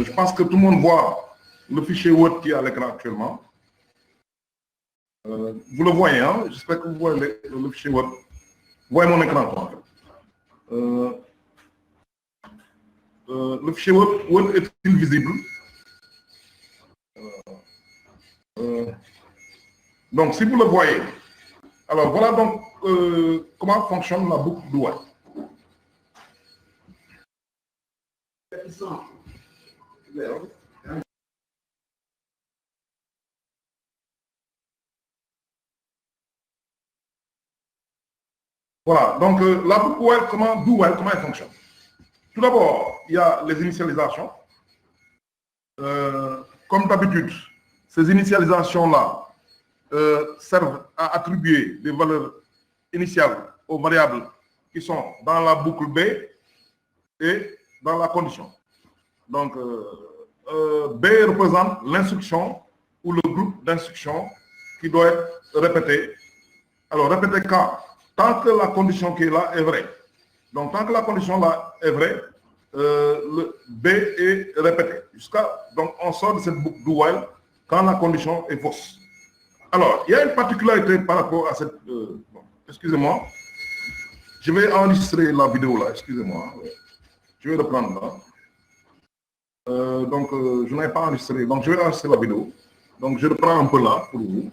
je pense que tout le monde voit le fichier Word qui est à l'écran actuellement. Vous le voyez, hein? J'espère que vous voyez le fichier Word. Vous voyez mon écran, quoi, en fait. Le fichier Word est-il visible? Donc, si vous le voyez, alors voilà donc comment fonctionne la boucle do while. Voilà, donc la boucle while, comment elle fonctionne? Tout d'abord, il y a les initialisations. Comme d'habitude, ces initialisations-là servent à attribuer des valeurs initiales aux variables qui sont dans la boucle B et dans la condition. Donc, B représente l'instruction ou le groupe d'instructions qui doit être répété. Alors, répété quand? Tant que la condition qui est là est vraie. Donc, tant que la condition là est vraie, le B est répété. Donc, on sort de cette boucle do while quand la condition est fausse. Alors, il y a une particularité par rapport à cette... excusez-moi. Je vais enregistrer la vidéo là, excusez-moi. Je vais reprendre là. Je n'ai pas enregistré, donc je vais enregistrer la vidéo. Donc, je reprends un peu là pour vous.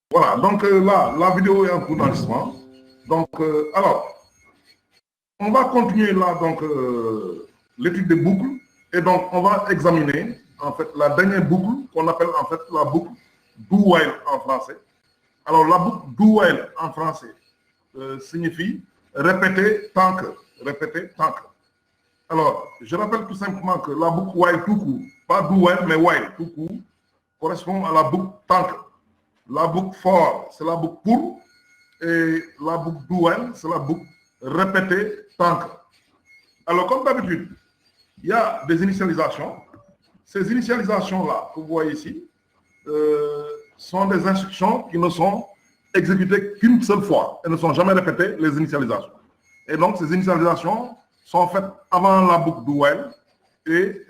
Voilà, donc là, la vidéo est en cours d'enregistrement. Donc, alors, on va continuer là, donc, l'étude des boucles. Et donc, on va examiner, en fait, la dernière boucle qu'on appelle, en fait, la boucle do while en français. Alors, la boucle do while en français signifie répéter tant que, répéter tant que. Alors, je rappelle tout simplement que la boucle while tout court, pas do while, mais while tout court, correspond à la boucle tant que. La boucle for, c'est la boucle pour, et la boucle do while, c'est la boucle répéter tant que. Alors, comme d'habitude, il y a des initialisations. Ces initialisations-là, que vous voyez ici, sont des instructions qui ne sont exécutées qu'une seule fois. Elles ne sont jamais répétées, les initialisations. Et donc, ces initialisations sont faites avant la boucle do while et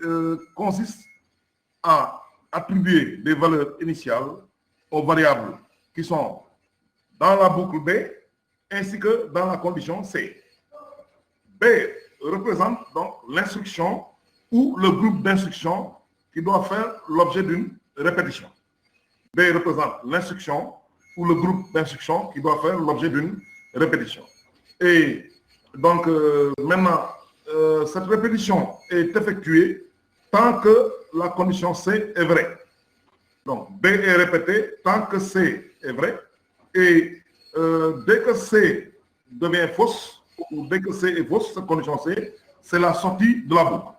consistent à attribuer des valeurs initiales aux variables qui sont dans la boucle B ainsi que dans la condition C. B représente donc l'instruction ou le groupe d'instructions qui doit faire l'objet d'une répétition. B représente l'instruction ou le groupe d'instructions qui doit faire l'objet d'une répétition. Et donc, maintenant, cette répétition est effectuée tant que la condition C est vraie. Donc, B est répété tant que C est vrai. Et dès que C devient fausse, ou dès que C est fausse, cette condition C, c'est la sortie de la boucle.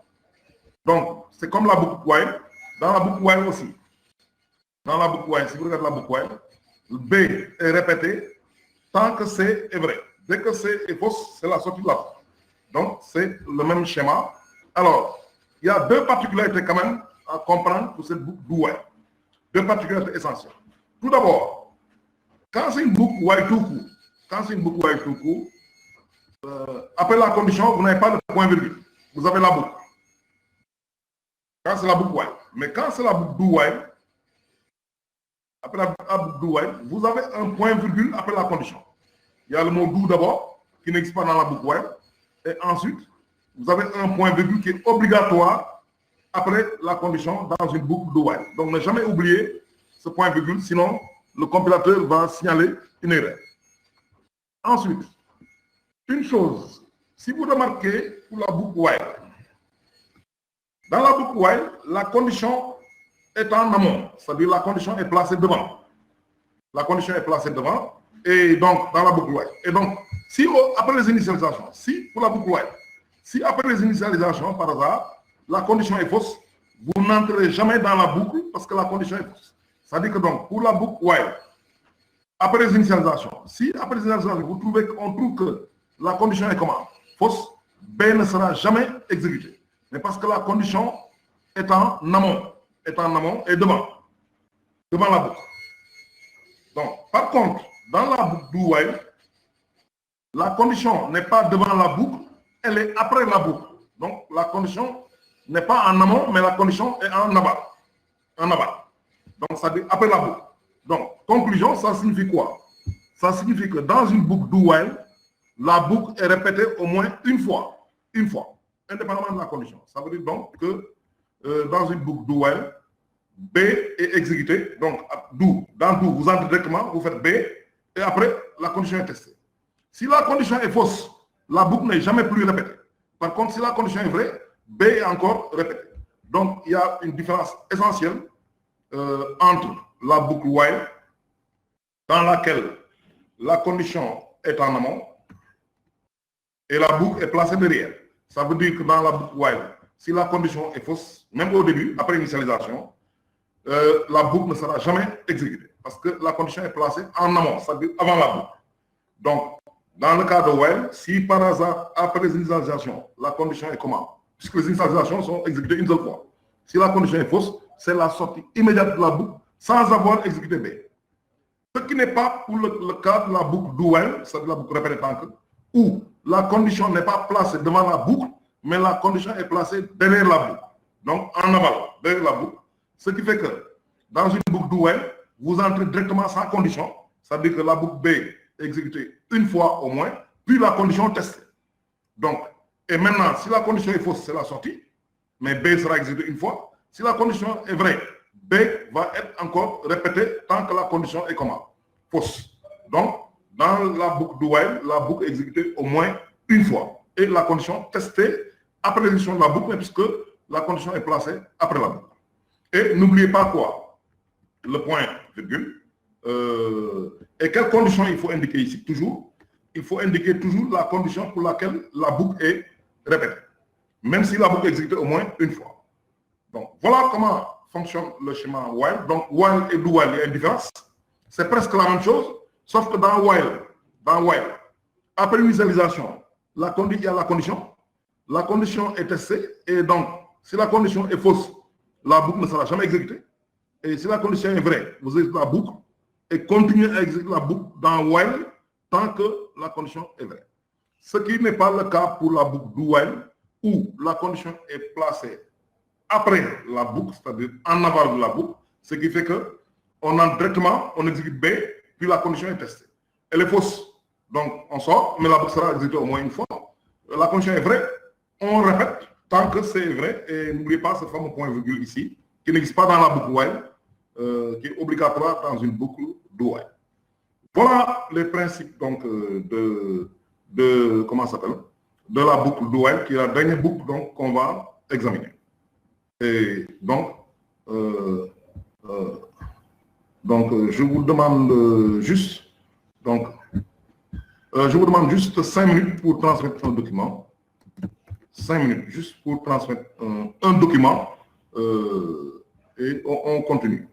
Donc, c'est comme la boucle while. Dans la boucle while aussi. Dans la boucle while, si vous regardez la boucle while, B est répété tant que C est vrai. Dès que C est fausse, c'est la sortie de la boucle. Donc, c'est le même schéma. Alors, il y a deux particularités quand même à comprendre pour cette boucle do while. Deux particularités essentielles. Tout d'abord, quand c'est une boucle while tout court, après la condition, vous n'avez pas de point virgule. Vous avez la boucle. Quand c'est la boucle while. Mais quand c'est la boucle do while, après la boucle do while, vous avez un point virgule après la condition. Il y a le mot do d'abord, qui n'existe pas dans la boucle while. Et ensuite, vous avez un point virgule qui est obligatoire après la condition dans une boucle do while. Donc, ne jamais oublier ce point virgule, sinon le compilateur va signaler une erreur. Ensuite, une chose, si vous remarquez pour la boucle while, dans la boucle while, la condition est en amont, c'est-à-dire la condition est placée devant. La condition est placée devant, et donc dans la boucle while. Et donc, Si après les initialisations, si pour la boucle while, si après les initialisations, par hasard, la condition est fausse, vous n'entrez jamais dans la boucle parce que la condition est fausse. C'est-à-dire que donc, pour la boucle while, après les initialisations, si après les initialisations, on trouve que la condition est comment? Fausse, B ne sera jamais exécuté. Mais parce que la condition est en amont et devant la boucle. Donc, par contre, dans la boucle do while, la condition n'est pas devant la boucle, elle est après la boucle. Donc, la condition n'est pas en amont, mais la condition est en aval. Donc, ça dit après la boucle. Donc, conclusion, ça signifie quoi? Ça signifie que dans une boucle do while, la boucle est répétée au moins une fois, indépendamment de la condition. Ça veut dire donc que dans une boucle do while, B est exécuté. Donc, dans do, vous entrez directement, vous faites B, et après, la condition est testée. Si la condition est fausse, la boucle n'est jamais plus répétée. Par contre, si la condition est vraie, B est encore répétée. Donc, il y a une différence essentielle entre la boucle while, dans laquelle la condition est en amont, et la boucle est placée derrière. Ça veut dire que dans la boucle while, si la condition est fausse, même au début, après initialisation, la boucle ne sera jamais exécutée. Parce que la condition est placée en amont, c'est-à-dire avant la boucle. Donc, dans le cas de while, si par hasard, après les initialisations, la condition est comment? Puisque les initialisations sont exécutées une seule fois. Si la condition est fausse, c'est la sortie immédiate de la boucle sans avoir exécuté B. Ce qui n'est pas pour le cas de la boucle do while, c'est-à-dire la boucle répétante, où la condition n'est pas placée devant la boucle, mais la condition est placée derrière la boucle. Donc, en aval, derrière la boucle. Ce qui fait que dans une boucle do while, vous entrez directement sans condition, c'est-à-dire que la boucle B est exécutée une fois au moins, puis la condition testée. Donc, et maintenant, si la condition est fausse, c'est la sortie, mais B sera exécutée une fois. Si la condition est vraie, B va être encore répétée tant que la condition est comment? Fausse. Donc, dans la boucle do while, la boucle est exécutée au moins une fois. Et la condition testée après l'exécution de la boucle, puisque la condition est placée après la boucle. Et n'oubliez pas quoi? Le point, virgule. Et quelle condition il faut indiquer ici? Toujours, il faut indiquer toujours la condition pour laquelle la boucle est répétée. Même si la boucle est exécutée au moins une fois. Donc, voilà comment fonctionne le schéma while. Donc, while et do while, il y a une différence. C'est presque la même chose, sauf que dans while, après l'initialisation, il y a la condition est testée, et donc, si la condition est fausse, la boucle ne sera jamais exécutée. Et si la condition est vraie, vous exécutez la boucle et continuez à exécuter la boucle dans while tant que la condition est vraie. Ce qui n'est pas le cas pour la boucle do while, où la condition est placée après la boucle, c'est-à-dire en aval de la boucle, ce qui fait que on entre directement, on exécute B, puis la condition est testée. Elle est fausse, donc on sort, mais la boucle sera exécutée au moins une fois. La condition est vraie, on répète tant que c'est vrai, et n'oubliez pas ce fameux point virgule ici, qui n'existe pas dans la boucle while, qui est obligatoire dans une boucle do while. Voilà les principes donc comment ça s'appelle, de la boucle do while, qui est la dernière boucle donc qu'on va examiner. Et donc, je vous demande juste, je vous demande juste 5 minutes pour transmettre un document. 5 minutes juste pour transmettre un document et on continue.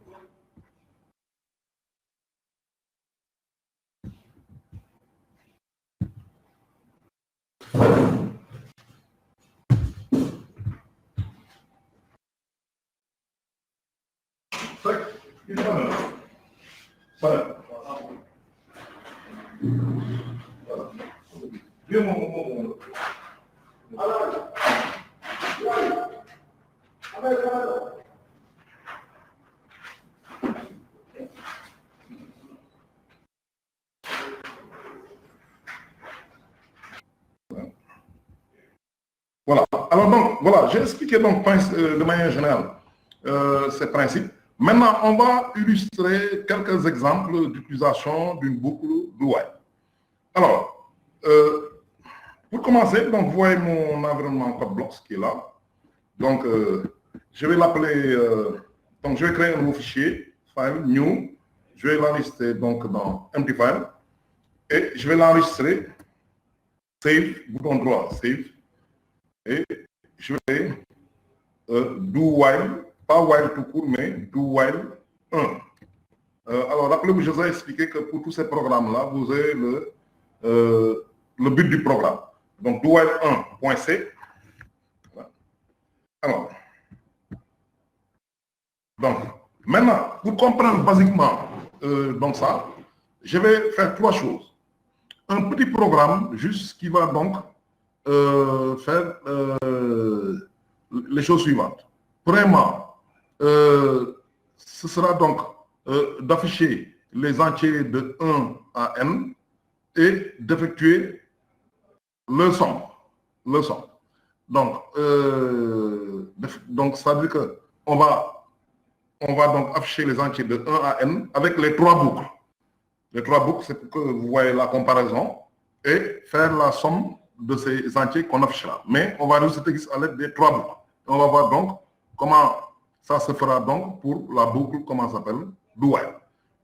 Voilà. Alors donc, voilà, j'ai expliqué donc de manière générale ces principes. Maintenant, on va illustrer quelques exemples d'utilisation d'une boucle do while. Alors, pour commencer, donc vous voyez mon environnement CodeBlocks qui est là. Donc, je vais l'appeler, donc je vais créer un nouveau fichier, file, new. Je vais l'enregistrer donc dans empty file et je vais l'enregistrer save, bouton droit, save, et je vais do while, pas while tout court, mais do while 1. Alors, rappelez-vous, je vous ai expliqué que pour tous ces programmes-là, vous avez le but du programme. Donc, do while 1.c. Voilà. Alors, donc, maintenant, pour comprendre basiquement donc ça, je vais faire 3 choses. Un petit programme juste qui va donc faire les choses suivantes. Premièrement, ce sera donc d'afficher les entiers de 1 à n et d'effectuer le somme. Donc, ça veut dire qu'on va donc afficher les entiers de 1 à n avec les 3 boucles. Les 3 boucles, c'est pour que vous voyez la comparaison et faire la somme de ces entiers qu'on affichera. Mais on va résoudre cet exercice à l'aide des 3 boucles. On va voir donc comment ça se fera donc pour la boucle, comment ça s'appelle, do while.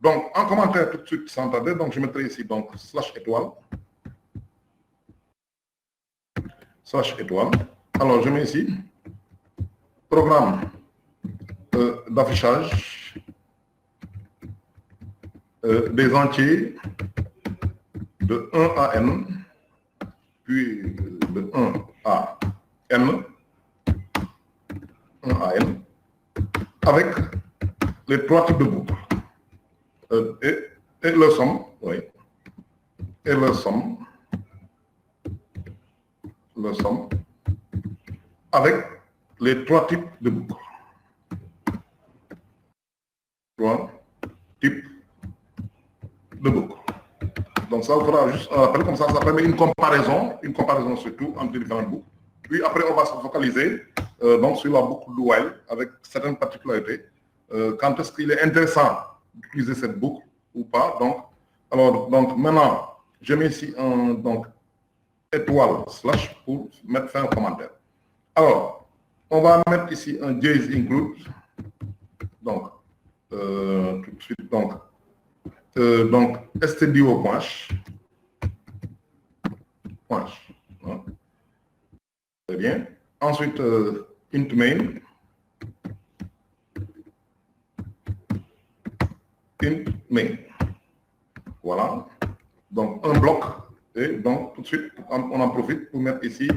Donc, en commentaire tout de suite sans tarder, donc je mettrai ici donc /étoile. /étoile. Alors, je mets ici programme d'affichage des entiers de 1 à n, puis de 1 à n, 1 à n, avec les 3 types de boucles. Et le somme, oui, et le somme, avec les 3 types de boucles. 3 types de boucles. Donc ça fera juste un rappel, comme ça permet une comparaison surtout entre les différentes boucles. Puis après, on va se focaliser donc sur la boucle do while avec certaines particularités. Quand est-ce qu'il est intéressant d'utiliser cette boucle ou pas. Donc maintenant, je mets ici un étoile / pour mettre fin au commentaire. Alors, on va mettre ici un J's include. Donc, tout de suite, donc stdio point. Hein. Très bien. Ensuite, int main. Int main. Voilà. Donc, un bloc. Et donc, tout de suite, on en profite pour mettre ici,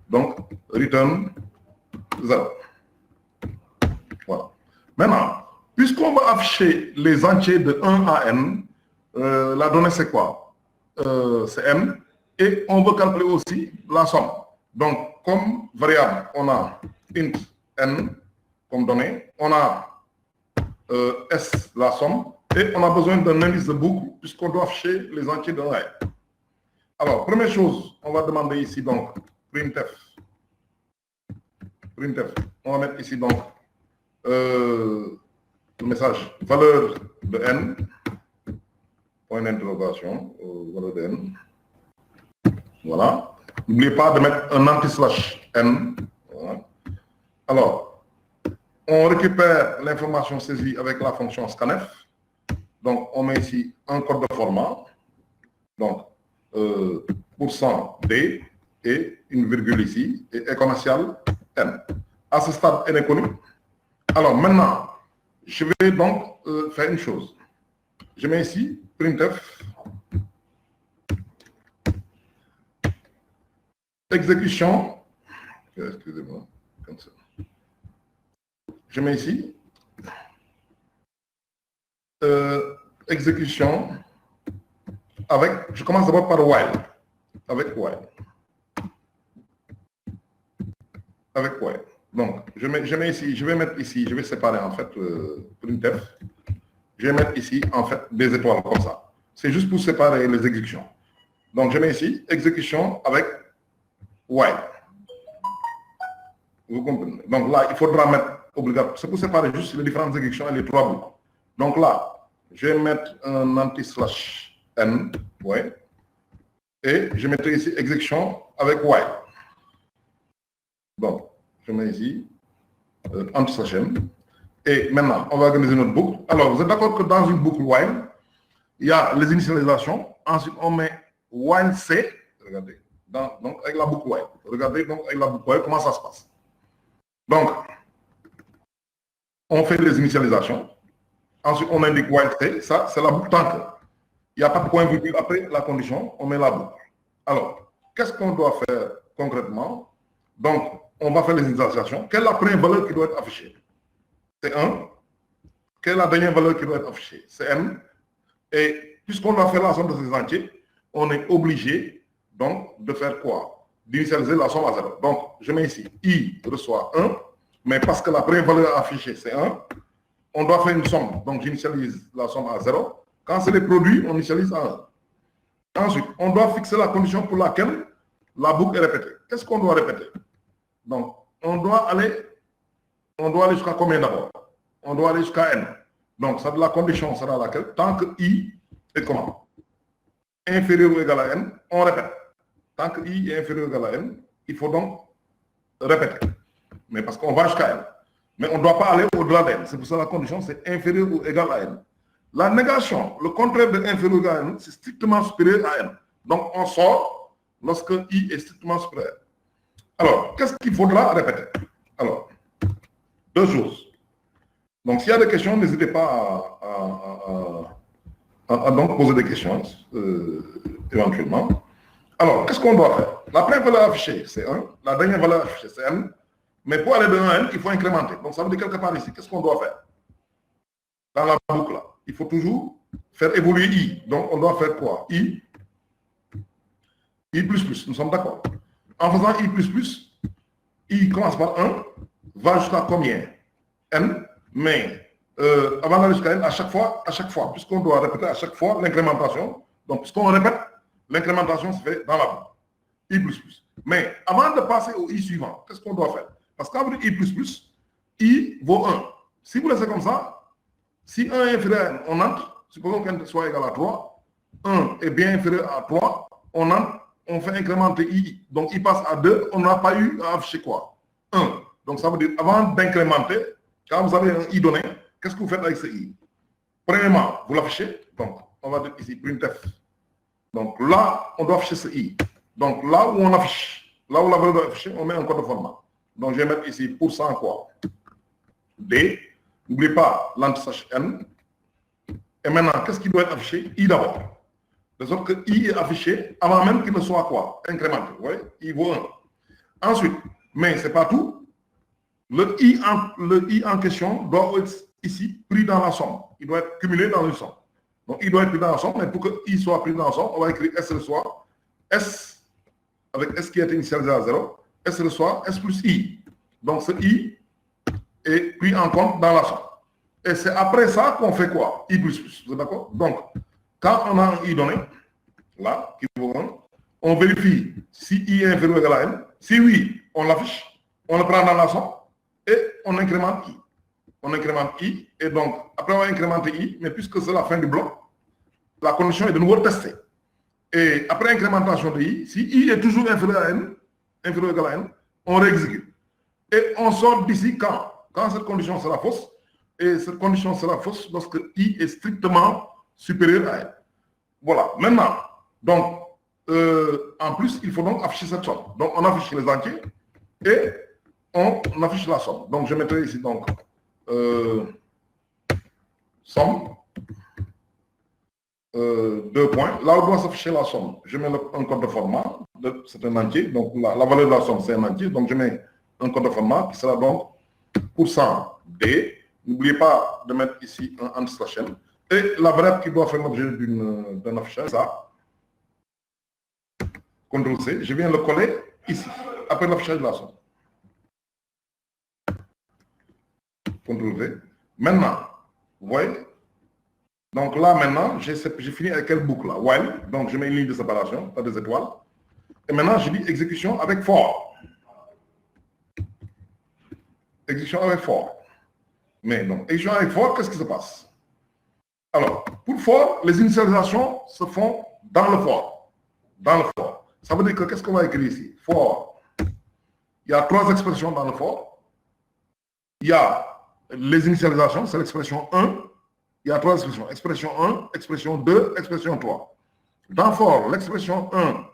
donc, return 0. Voilà. Maintenant, puisqu'on va afficher les entiers de 1 à n, la donnée c'est quoi? C'est n. Et on veut calculer aussi la somme. Donc, comme variable, on a int n comme donnée, on a s, la somme, et on a besoin d'un indice de boucle puisqu'on doit afficher les entiers de 1 à n. Alors, première chose, on va demander ici donc printf. On va mettre ici donc le message valeur de n, point d'interrogation, valeur de n. Voilà. N'oubliez pas de mettre un anti/n. Voilà. Alors, on récupère l'information saisie avec la fonction scanf. Donc, on met ici un code de format. Donc, %d et une virgule ici, et est commercial n. À ce stade, n est connu. Alors, maintenant, je vais donc faire une chose. Je mets ici printf exécution. Excusez-moi, comme ça. Je mets ici exécution avec, je commence d'abord par while. Avec while. Donc, je mets ici, je vais mettre ici, je vais séparer en fait printf. Je vais mettre ici en fait des étoiles comme ça. C'est juste pour séparer les exécutions. Donc, je mets ici exécution avec while. Vous comprenez? Donc là, il faudra mettre obligatoire. C'est pour séparer juste les différentes exécutions et les 3 boucles. Donc là, je vais mettre un anti/n, ouais, et je mettrai ici exécution avec while. Donc, je mets ici anti/n. Et maintenant, on va organiser notre boucle. Alors, vous êtes d'accord que dans une boucle while, il y a les initialisations. Ensuite, on met while c. Regardez. donc avec la boucle while. Regardez donc avec la boucle while comment ça se passe. Donc, on fait les initialisations. Ensuite, on indique while t, ça c'est la boucle tant que. Il n'y a pas de point virgule après la condition, on met la boucle. Alors, qu'est-ce qu'on doit faire concrètement? Donc, on va faire les initialisations. Quelle est la première valeur qui doit être affichée? C'est 1. Quelle est la dernière valeur qui doit être affichée? C'est n. Et puisqu'on doit faire la somme de ces entiers, on est obligé donc de faire quoi? D'initialiser la somme à 0. Donc, je mets ici, i reçoit 1, mais parce que la première valeur affichée, c'est 1, on doit faire une somme. Donc, j'initialise la somme à 0. Quand c'est les produits, on initialise à 1. Ensuite, on doit fixer la condition pour laquelle la boucle est répétée. Qu'est-ce qu'on doit répéter? Donc, on doit aller jusqu'à combien d'abord? On doit aller jusqu'à n. Donc, ça, la condition sera laquelle? Tant que i est comment? Inférieur ou égal à n, on répète. Tant que i est inférieur ou égal à n, il faut donc répéter. Mais parce qu'on va jusqu'à n. Mais on ne doit pas aller au-delà d'n. C'est pour ça que la condition, c'est inférieur ou égal à n. La négation, le contraire de inférieur ou égal à n, c'est strictement supérieur à n. Donc, on sort lorsque i est strictement supérieur. Alors, qu'est-ce qu'il faudra répéter? Alors, deux choses. Donc, s'il y a des questions, n'hésitez pas à donc poser des questions, éventuellement. Alors, qu'est-ce qu'on doit faire? La première valeur affichée, c'est 1. La dernière valeur affichée, c'est n. Mais pour aller de 1 à n, il faut incrémenter. Donc, ça veut dire quelque part ici, qu'est-ce qu'on doit faire? Dans la boucle, là, il faut toujours faire évoluer i. Donc, on doit faire quoi? I plus plus, nous sommes d'accord. En faisant i commence par 1, va jusqu'à combien? N, mais avant d'aller jusqu'à n, à chaque fois, puisqu'on doit répéter à chaque fois l'incrémentation, donc puisqu'on répète, l'incrémentation se fait dans la boucle. I plus plus. Mais avant de passer au i suivant, qu'est-ce qu'on doit faire? Parce qu'en i plus plus, i vaut 1. Si vous laissez comme ça, si 1 est inférieur à n, on entre, supposons qu'n soit égal à 3, 1 est bien inférieur à 3, on entre, on fait incrémenter i, donc i passe à 2, on n'a pas eu à afficher quoi? 1. Donc ça veut dire, avant d'incrémenter, quand vous avez un i donné, qu'est-ce que vous faites avec ce i? Premièrement, vous l'affichez, donc on va dire ici printf. Donc là, on doit afficher ce i. Donc là où on affiche, là où la valeur doit afficher, on met un code de format. Donc je vais mettre ici % quoi? D. N'oubliez pas l'anti-slash n. Et maintenant, qu'est-ce qui doit être affiché? I d'abord. De sorte que i est affiché avant même qu'il ne soit quoi? Incrémenté. Vous voyez? I vaut 1. Ensuite, mais ce n'est pas tout. Le i en question doit être ici pris dans la somme. Il doit être cumulé dans une somme. Donc, il doit être pris dans la somme, mais pour que i soit pris dans la somme, on va écrire s reçoit s, avec s qui a été initialisé à 0, s reçoit s plus i. Donc, ce i est pris en compte dans la somme. Et c'est après ça qu'on fait quoi? I plus plus. Vous êtes d'accord? Donc, quand on a un i donné, là, qui vaut 1, on vérifie si i est inférieur ou égal à n. Si oui, on l'affiche, on le prend dans la somme et on incrémente i. On incrémente i, et donc, après on va incrémenter i, mais puisque c'est la fin du bloc, la condition est de nouveau testée. Et après incrémentation de i, si i est toujours inférieur à n, inférieur ou égal à n, on réexécute. Et on sort d'ici quand? Quand cette condition sera fausse, et cette condition sera fausse lorsque i est strictement supérieur à n. Voilà. Maintenant, donc, en plus, il faut donc afficher cette somme. Donc, on affiche les entiers et on affiche la somme. Donc, je mettrai ici donc somme, 2 points. Là où doit s'afficher la somme, je mets un code de format, c'est un entier. Donc, la valeur de la somme, c'est un entier. Donc, je mets un code de format qui sera donc %D. N'oubliez pas de mettre ici un anti-slash n. Et la variable qui doit faire l'objet d'un affichage, ça, CTRL-C, je viens le coller ici, après l'affichage de la somme. CTRL-V. Maintenant, vous voyez? Donc là, maintenant, j'ai fini avec quelle boucle là? While. Donc je mets une ligne de séparation, pas des étoiles. Et maintenant, je dis exécution avec for. Exécution avec for. Mais donc, exécution avec for, qu'est-ce qui se passe? Alors, pour for, les initialisations se font dans le for. Dans le for. Ça veut dire que qu'est-ce qu'on va écrire ici? For. Il y a 3 expressions dans le for. Il y a les initialisations, c'est l'expression 1. Il y a 3 expressions. Expression 1, expression 2, expression 3. Dans for, l'expression 1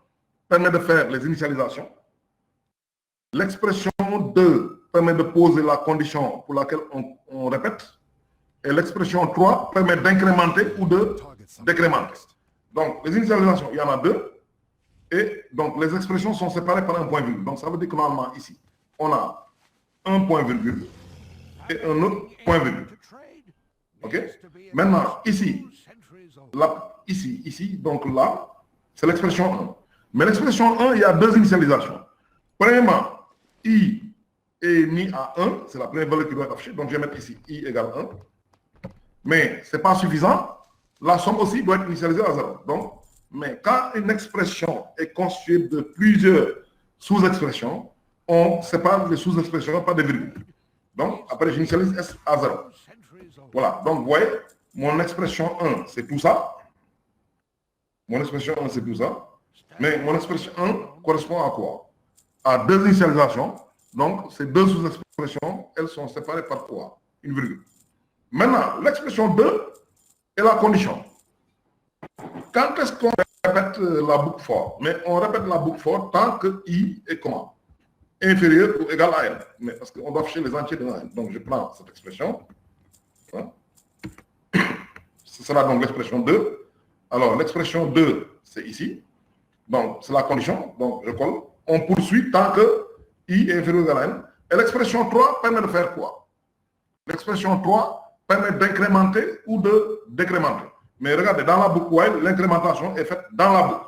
permet de faire les initialisations. L'expression 2 permet de poser la condition pour laquelle on répète. Et l'expression 3 permet d'incrémenter ou de décrémenter. Donc, les initialisations, il y en a deux. Et donc, les expressions sont séparées par un point virgule. Donc, ça veut dire que normalement, ici, on a un point virgule et un autre point virgule. OK? Maintenant, ici, là, ici, donc là, c'est l'expression 1. Mais l'expression 1, il y a deux initialisations. Premièrement, I est mis à 1, c'est la première valeur qui doit être affichée. Donc, je vais mettre ici I égale 1. Mais ce n'est pas suffisant. La somme aussi doit être initialisée à 0. Donc, mais quand une expression est constituée de plusieurs sous-expressions, on sépare les sous-expressions par des virgules. Donc, après, j'initialise S à 0. Voilà. Donc, vous voyez, mon expression 1, c'est tout ça. Mon expression 1, c'est tout ça. Mais mon expression 1 correspond à quoi? À deux initialisations. Donc, ces deux sous-expressions, elles sont séparées par quoi? Une virgule. Maintenant, l'expression 2 est la condition. Quand est-ce qu'on répète la boucle for? Mais on répète la boucle for tant que I est comment? Inférieur ou égal à N. Mais parce qu'on doit afficher les entiers de N. Donc, je prends cette expression. Hein? Ce sera donc l'expression 2. Alors, l'expression 2, c'est ici. Donc, c'est la condition. Donc, je colle. On poursuit tant que I est inférieur ou égal à N. Et l'expression 3 permet de faire quoi? L'expression 3 permet d'incrémenter ou de décrémenter. Mais regardez, dans la boucle while, l'incrémentation est faite dans la boucle.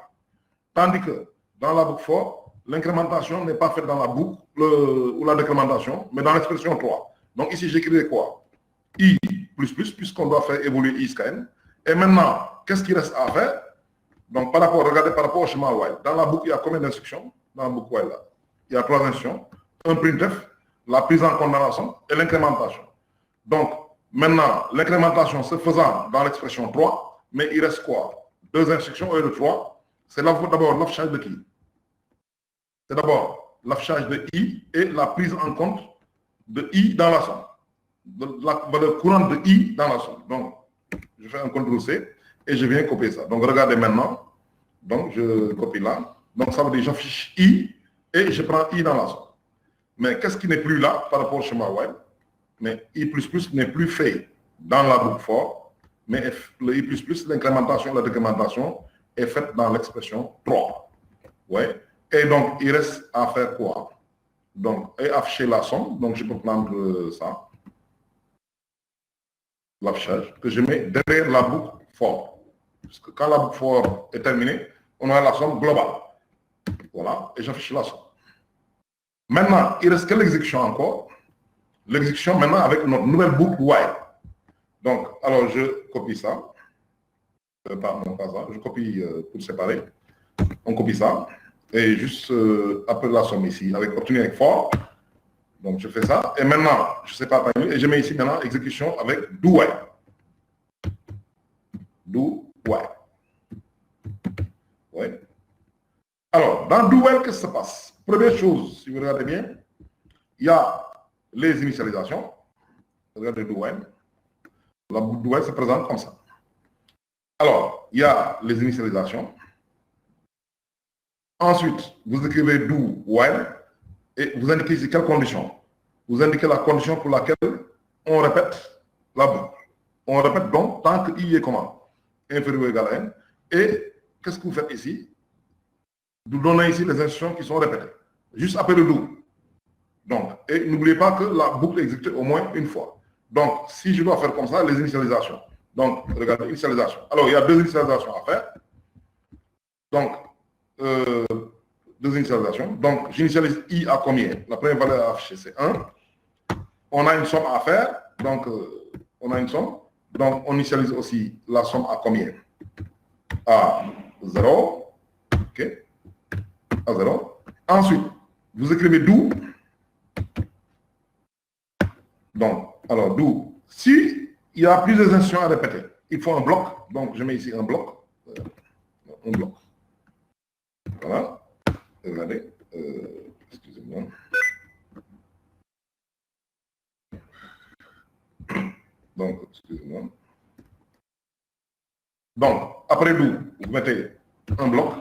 Tandis que dans la boucle for, l'incrémentation n'est pas faite dans la boucle ou la décrémentation, mais dans l'expression 3. Donc ici, j'écrirai quoi? I plus plus, puisqu'on doit faire évoluer I jusqu'à N. Et maintenant, qu'est-ce qu'il reste à faire? Donc par rapport, regardez par rapport au schéma while. Dans la boucle, il y a combien d'instructions? Dans la boucle while, là, il y a 3 instructions. Un printf, la prise en compte dans la somme et l'incrémentation. Donc, maintenant, l'incrémentation se faisant dans l'expression 3, mais il reste quoi? 2 instructions au lieu de 3. C'est d'abord l'affichage de qui? C'est d'abord l'affichage de I et la prise en compte de I dans la somme. De la valeur courante de I dans la somme. Donc, je fais un CTRL-C et je viens copier ça. Donc, regardez maintenant. Donc, je copie là. Donc, ça veut dire j'affiche I et je prends I dans la somme. Mais qu'est-ce qui n'est plus là par rapport au schéma while? Mais I++ n'est plus fait dans la boucle for, mais le I++, l'incrémentation, la décrémentation, est faite dans l'expression 3. Ouais. Et donc, il reste à faire quoi? Donc, et afficher la somme. Donc, je peux prendre ça. L'affichage que je mets derrière la boucle for. Parce que quand la boucle for est terminée, on a la somme globale. Voilà. Et j'affiche la somme. Maintenant, il reste quelle exécution encore? L'exécution maintenant avec notre nouvelle boucle while. Donc, alors je copie ça. Pardon, pas ça. Je copie pour séparer. On copie ça. Et juste après la somme ici, avec obtenu avec for. Donc, je fais ça. Et maintenant, je sépare et je mets ici maintenant exécution avec do while. Do while. Oui. Alors, dans do while, qu'est-ce qui se passe? Première chose, si vous regardez bien, il y a les initialisations. Regardez do while. La boucle do while se présente comme ça. Alors, il y a les initialisations. Ensuite, vous écrivez do while et vous indiquez ici quelle condition. Vous indiquez la condition pour laquelle on répète la boucle. On répète donc tant que I est comment? Inférieur ou égal à N. Et qu'est-ce que vous faites ici? Vous donnez ici les instructions qui sont répétées. Juste après le do. Donc, et n'oubliez pas que la boucle est exécutée au moins une fois. Donc, si je dois faire comme ça, les initialisations. Donc, regardez, initialisation. Alors, il y a 2 initialisations à faire. Donc, 2 initialisations. Donc, j'initialise I à combien? La première valeur à afficher, c'est 1. On a une somme à faire. Donc, on a une somme. Donc, on initialise aussi la somme à combien? À 0. OK. À 0. Ensuite, vous écrivez do. Donc, alors, do. Si il y a plusieurs instructions à répéter, il faut un bloc. Donc, je mets ici un bloc. Un bloc. Voilà. Regardez. Excusez-moi. Donc, excusez-moi. Donc, après do, vous mettez un bloc.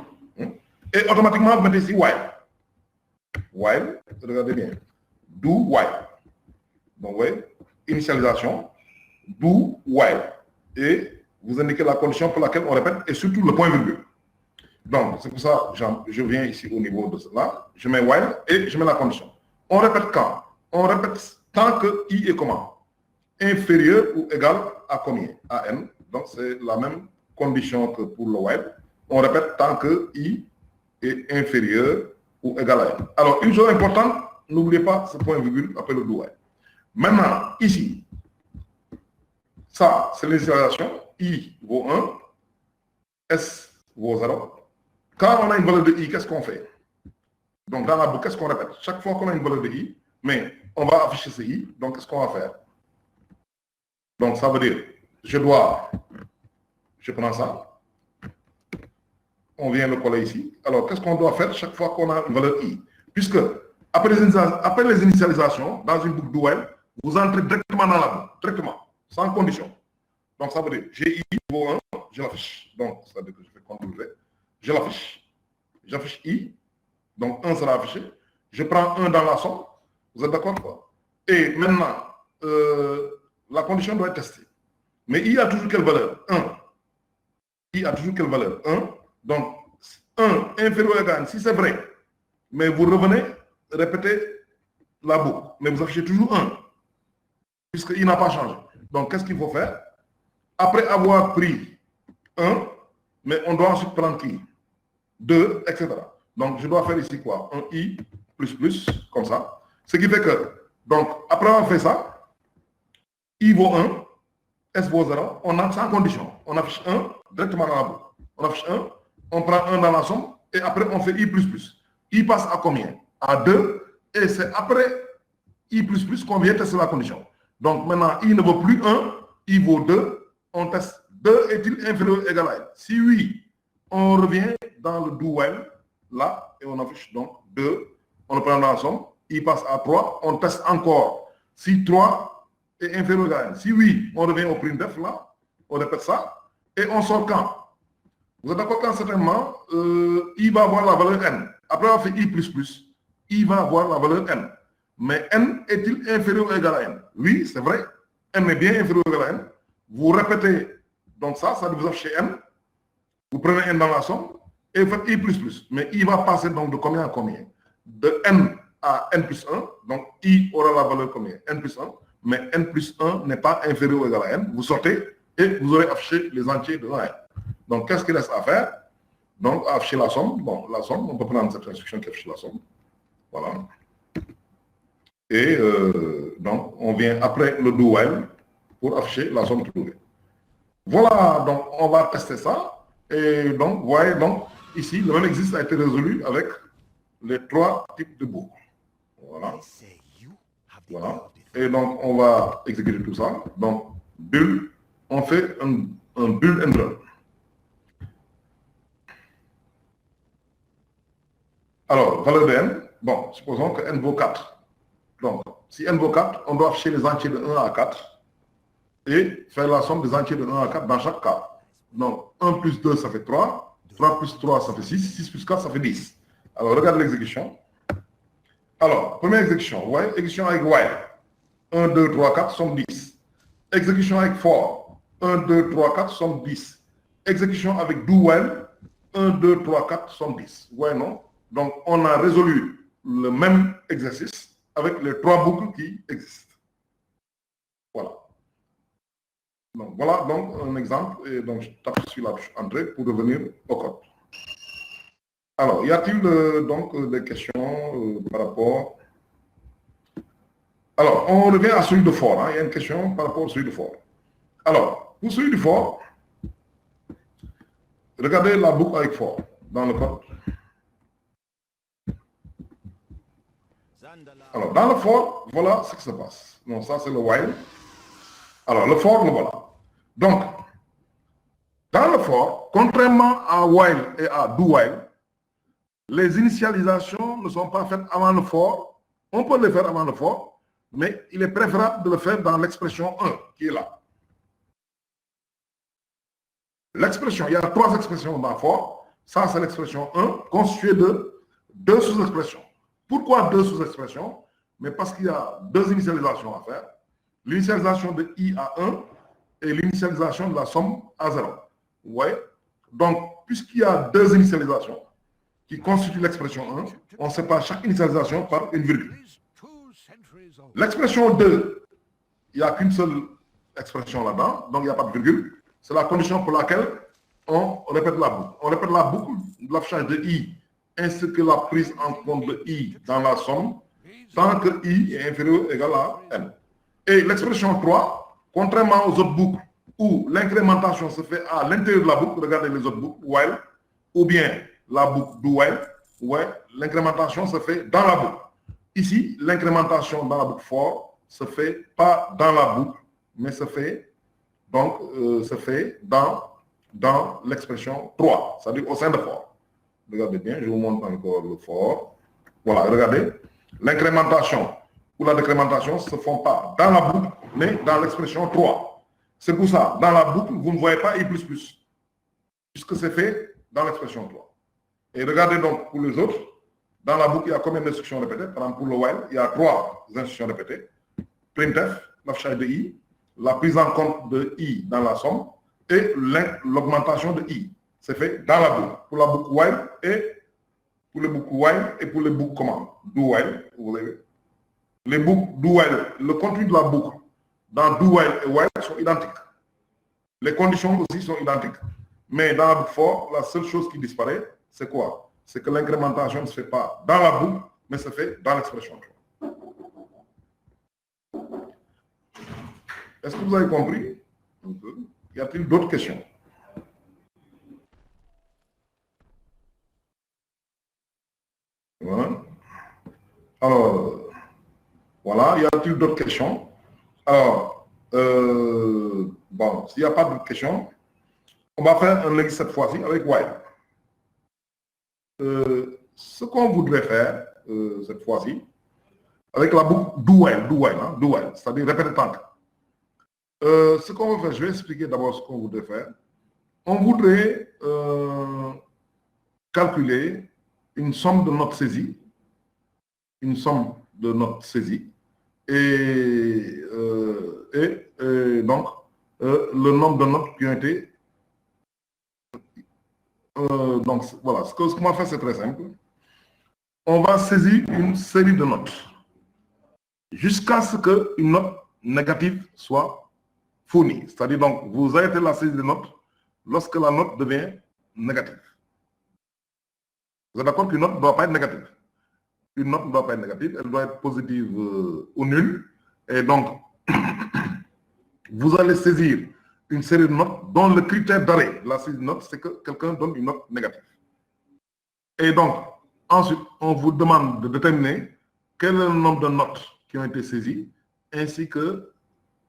Et automatiquement, vous mettez ici while. While, regardez bien. Do while. Donc, vous voyez, initialisation, do while. Et vous indiquez la condition pour laquelle on répète et surtout le point virgule. Donc, c'est pour ça que je viens ici au niveau de cela. Je mets while et je mets la condition. On répète quand? On répète tant que i est comment? Inférieur ou égal à combien? À n. Donc, c'est la même condition que pour le while. On répète tant que i est inférieur ou égal à n. Alors, une chose importante, n'oubliez pas ce point virgule après le do while. Maintenant, ici, ça, c'est l'initialisation. I vaut 1, S vaut 0. Quand on a une valeur de i, qu'est-ce qu'on fait? Donc, dans la boucle, qu'est-ce qu'on répète? Chaque fois qu'on a une valeur de i, mais on va afficher ce i, donc qu'est-ce qu'on va faire? Donc, ça veut dire, je prends ça, on vient le coller ici. Alors, qu'est-ce qu'on doit faire chaque fois qu'on a une valeur i? Puisque, après les initialisations, dans une boucle do while, vous entrez directement dans la boucle, directement, sans condition. Donc, ça veut dire, j'ai i vaut 1, je l'affiche. Donc, ça veut dire que je fais CTRL V, je l'affiche. J'affiche i, donc 1 sera affiché. Je prends 1 dans la somme. Vous êtes d'accord quoi? Et maintenant, la condition doit être testée. Mais i a toujours quelle valeur? 1. I a toujours quelle valeur? 1. Donc, 1 inférieur ou égal à 1, si c'est vrai, mais vous revenez, répétez la boucle. Mais vous affichez toujours 1, puisque i n'a pas changé. Donc, qu'est-ce qu'il faut faire? Après avoir pris 1, mais on doit ensuite prendre qui? 2, etc. Donc, je dois faire ici quoi? Un i plus, comme ça. Ce qui fait que, donc, après avoir fait ça, i vaut 1, s vaut 0, on a sans condition. On affiche 1 directement dans la boucle. On affiche 1, on prend 1 dans la somme, et après on fait i plus. I passe à combien? À 2, et c'est après i plus qu'on vient tester la condition. Donc, maintenant, i ne vaut plus 1, i vaut 2, on teste 2 est-il inférieur ou égal à 1? Si oui, on revient dans le do while, là, et on affiche donc 2, on le prend dans la somme, il passe à 3, on teste encore si 3 est inférieur ou égal à 1. Si oui, on revient au printf, là, on répète ça, et on sort quand? Vous êtes d'accord quand certainement, i va avoir la valeur n. Après avoir fait i++, i va avoir la valeur n. Mais n est-il inférieur ou égal à n? Oui, c'est vrai, n est bien inférieur ou égal à n. Vous répétez donc ça veut vous afficher n. Vous prenez n dans la somme et vous faites i++. Mais i va passer donc de combien à combien? De n à n plus 1. Donc i aura la valeur combien? N plus 1. Mais n plus 1 n'est pas inférieur ou égal à n. Vous sortez et vous aurez affiché les entiers de 1 à n. Donc qu'est-ce qu'il reste à faire? Donc afficher la somme. Bon, la somme, on peut prendre cette instruction qui affiche la somme. Voilà. Et donc on vient après le do while pour afficher la somme trouvée. Voilà, donc on va tester ça. Et donc, vous voyez, donc, ici, le même exercice a été résolu avec les 3 types de boucles. Voilà. Voilà. Et donc, on va exécuter tout ça. Donc, build, on fait un build and run. Alors, valeur de n, bon, supposons que n vaut 4. Donc, si n vaut 4, on doit afficher les entiers de 1 à 4 et faire la somme des entiers de 1 à 4 dans chaque cas. Donc, 1 plus 2, ça fait 3. 3 plus 3, ça fait 6. 6 plus 4, ça fait 10. Alors, regardez l'exécution. Alors, première exécution. Vous voyez, exécution avec while. 1, 2, 3, 4, somme 10. Exécution avec for. 1, 2, 3, 4, somme 10. Exécution avec do while. 1, 2, 3, 4, somme 10. Vous voyez, non? Donc, on a résolu le même exercice avec les 3 boucles qui existent. Voilà. Donc, voilà donc un exemple, et donc je tape sur la touche Entrée pour revenir au code. Alors, y a-t-il donc des questions par rapport... Alors, on revient à celui de for. Hein. Il y a une question par rapport à celui de for. Alors, pour celui de for, regardez la boucle avec for dans le code. Alors, dans le for, voilà ce qui se passe. Non, ça c'est le while. Alors, le for, le voilà. Donc, dans le for, contrairement à while et à do while, les initialisations ne sont pas faites avant le for. On peut les faire avant le for, mais il est préférable de le faire dans l'expression 1 qui est là. L'expression, il y a 3 expressions dans for. Ça, c'est l'expression 1, constituée de deux sous-expressions. Pourquoi deux sous-expressions? Mais parce qu'il y a deux initialisations à faire. L'initialisation de I à 1 et l'initialisation de la somme à 0. Vous voyez? Donc, puisqu'il y a deux initialisations qui constituent l'expression 1, on sépare chaque initialisation par une virgule. L'expression 2, il n'y a qu'une seule expression là-dedans, donc il n'y a pas de virgule. C'est la condition pour laquelle on répète la boucle. On répète la boucle de l'affichage de I ainsi que la prise en compte de I dans la somme tant que I est inférieur ou égal à N. Et l'expression 3, contrairement aux autres boucles où l'incrémentation se fait à l'intérieur de la boucle, regardez les autres boucles, while, ou bien la boucle do while, l'incrémentation se fait dans la boucle. Ici, l'incrémentation dans la boucle for se fait pas dans la boucle, mais se fait, donc, dans l'expression 3, c'est-à-dire au sein de for. Regardez bien, je vous montre encore le for. Voilà, regardez. L'incrémentation ou la décrémentation ne se font pas dans la boucle, mais dans l'expression 3. C'est pour ça, dans la boucle, vous ne voyez pas I++, puisque c'est fait dans l'expression 3. Et regardez donc pour les autres, dans la boucle, il y a combien d'instructions répétées? Par exemple, pour le while, il y a 3 instructions répétées. Printf, l'affichage de I, la prise en compte de I dans la somme et l'augmentation de I. C'est fait dans la boucle. Pour la boucle while et pour les boucles while et pour les boucles comment? Do while, vous voyez. Les boucles do while, le contenu de la boucle dans do while et while sont identiques. Les conditions aussi sont identiques. Mais dans la boucle for, la seule chose qui disparaît, c'est quoi? C'est que l'incrémentation ne se fait pas dans la boucle, mais se fait dans l'expression. Est-ce que vous avez compris? Y a-t-il d'autres questions? Voilà. Alors, voilà, y a-t-il d'autres questions? Alors, bon, s'il n'y a pas d'autres questions, on va faire un exercice cette fois-ci avec while. Ce qu'on voudrait faire cette fois-ci, avec la boucle do while, c'est-à-dire répéter tant que. Ce qu'on va faire, je vais expliquer d'abord ce qu'on voudrait faire. On voudrait calculer une somme de notes saisies, et donc le nombre de notes qui ont été. Donc voilà, ce qu'on va faire, c'est très simple. On va saisir une série de notes jusqu'à ce qu'une note négative soit fournie. C'est-à-dire, donc, vous arrêtez la saisie des notes lorsque la note devient négative. Vous êtes d'accord qu'une note ne doit pas être négative? Une note ne doit pas être négative, elle doit être positive ou nulle. Et donc, vous allez saisir une série de notes dont le critère d'arrêt de la saisie de notes, c'est que quelqu'un donne une note négative. Et donc, ensuite, on vous demande de déterminer quel est le nombre de notes qui ont été saisies, ainsi que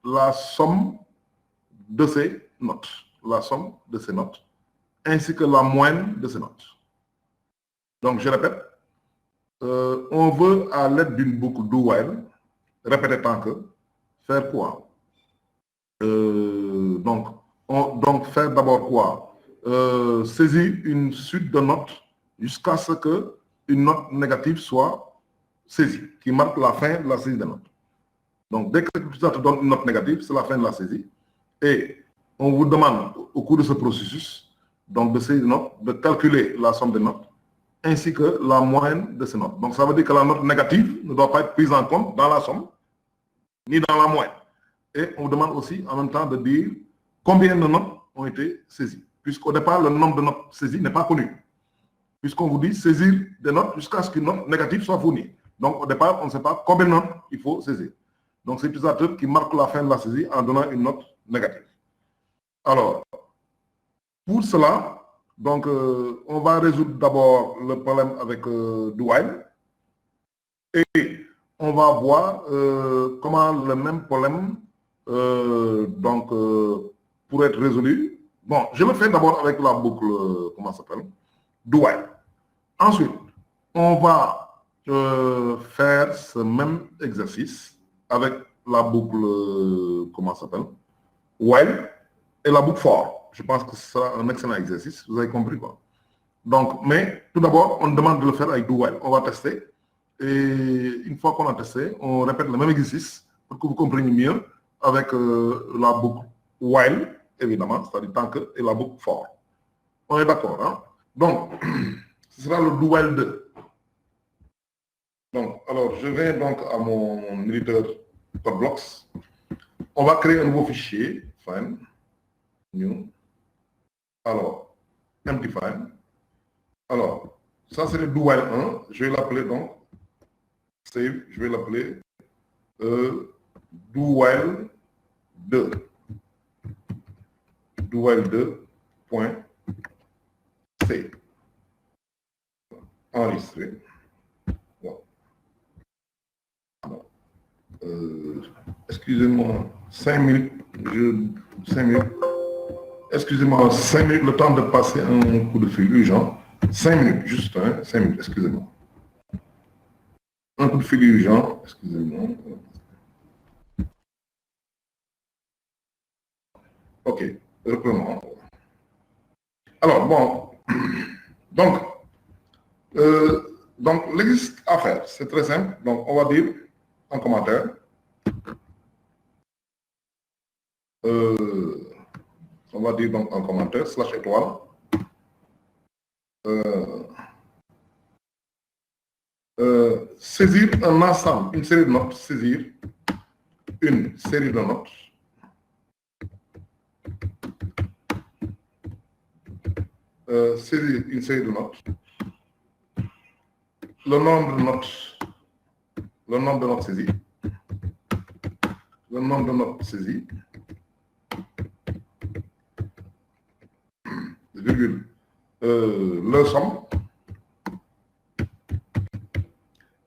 la somme de ces notes, ainsi que la moyenne de ces notes. Donc, je répète, on veut, à l'aide d'une boucle do while, répéter tant que, faire quoi? Donc, faire d'abord quoi? Saisir une suite de notes jusqu'à ce qu'une note négative soit saisie, qui marque la fin de la saisie des notes. Donc, dès que ça te donne une note négative, c'est la fin de la saisie. Et on vous demande, au cours de ce processus, donc de saisir des notes, de calculer la somme des notes, ainsi que la moyenne de ces notes. Donc, ça veut dire que la note négative ne doit pas être prise en compte dans la somme, ni dans la moyenne. Et on vous demande aussi, en même temps, de dire combien de notes ont été saisies. Puisqu'au départ, le nombre de notes saisies n'est pas connu. Puisqu'on vous dit saisir des notes jusqu'à ce qu'une note négative soit fournie. Donc, au départ, on ne sait pas combien de notes il faut saisir. Donc, c'est l'utilisateur qui marque la fin de la saisie en donnant une note négative. Alors, pour cela, donc, on va résoudre d'abord le problème avec do while. Et on va voir comment le même problème pour être résolu. Bon, je le fais d'abord avec la boucle, comment ça s'appelle? Do while. Ensuite, on va faire ce même exercice avec la boucle, comment ça s'appelle? While et la boucle for. Je pense que ce sera un excellent exercice. Vous avez compris quoi? Donc, mais tout d'abord, on demande de le faire avec do while. On va tester. Et une fois qu'on a testé, on répète le même exercice pour que vous compreniez mieux avec la boucle while, évidemment, c'est-à-dire tant que, et la boucle for. On est d'accord, hein? Donc, ce sera le do while 2. Donc, alors, je vais donc à mon éditeur CodeBlocks. On va créer un nouveau fichier, find, new. Alors, empty find. Alors, ça c'est le do while 1. Je vais l'appeler donc, save, je vais l'appeler do while 2. Do while 2 point C. Enregistré. Bon. Excusez-moi, 5 minutes. 5 minutes. Excusez-moi, 5 minutes, le temps de passer un coup de fil urgent. 5 minutes, juste, hein, 5 minutes, excusez-moi. Un coup de fil urgent, excusez-moi. Ok, reprenons. Alors, bon, donc l'exercice à faire, c'est très simple. Donc, on va dire en commentaire, on va dire donc en commentaire, slash étoile, saisir un ensemble, une série de notes, saisir une série de notes, saisir une série de notes, le nombre de notes saisies, le nombre de notes saisies, virgule, leur somme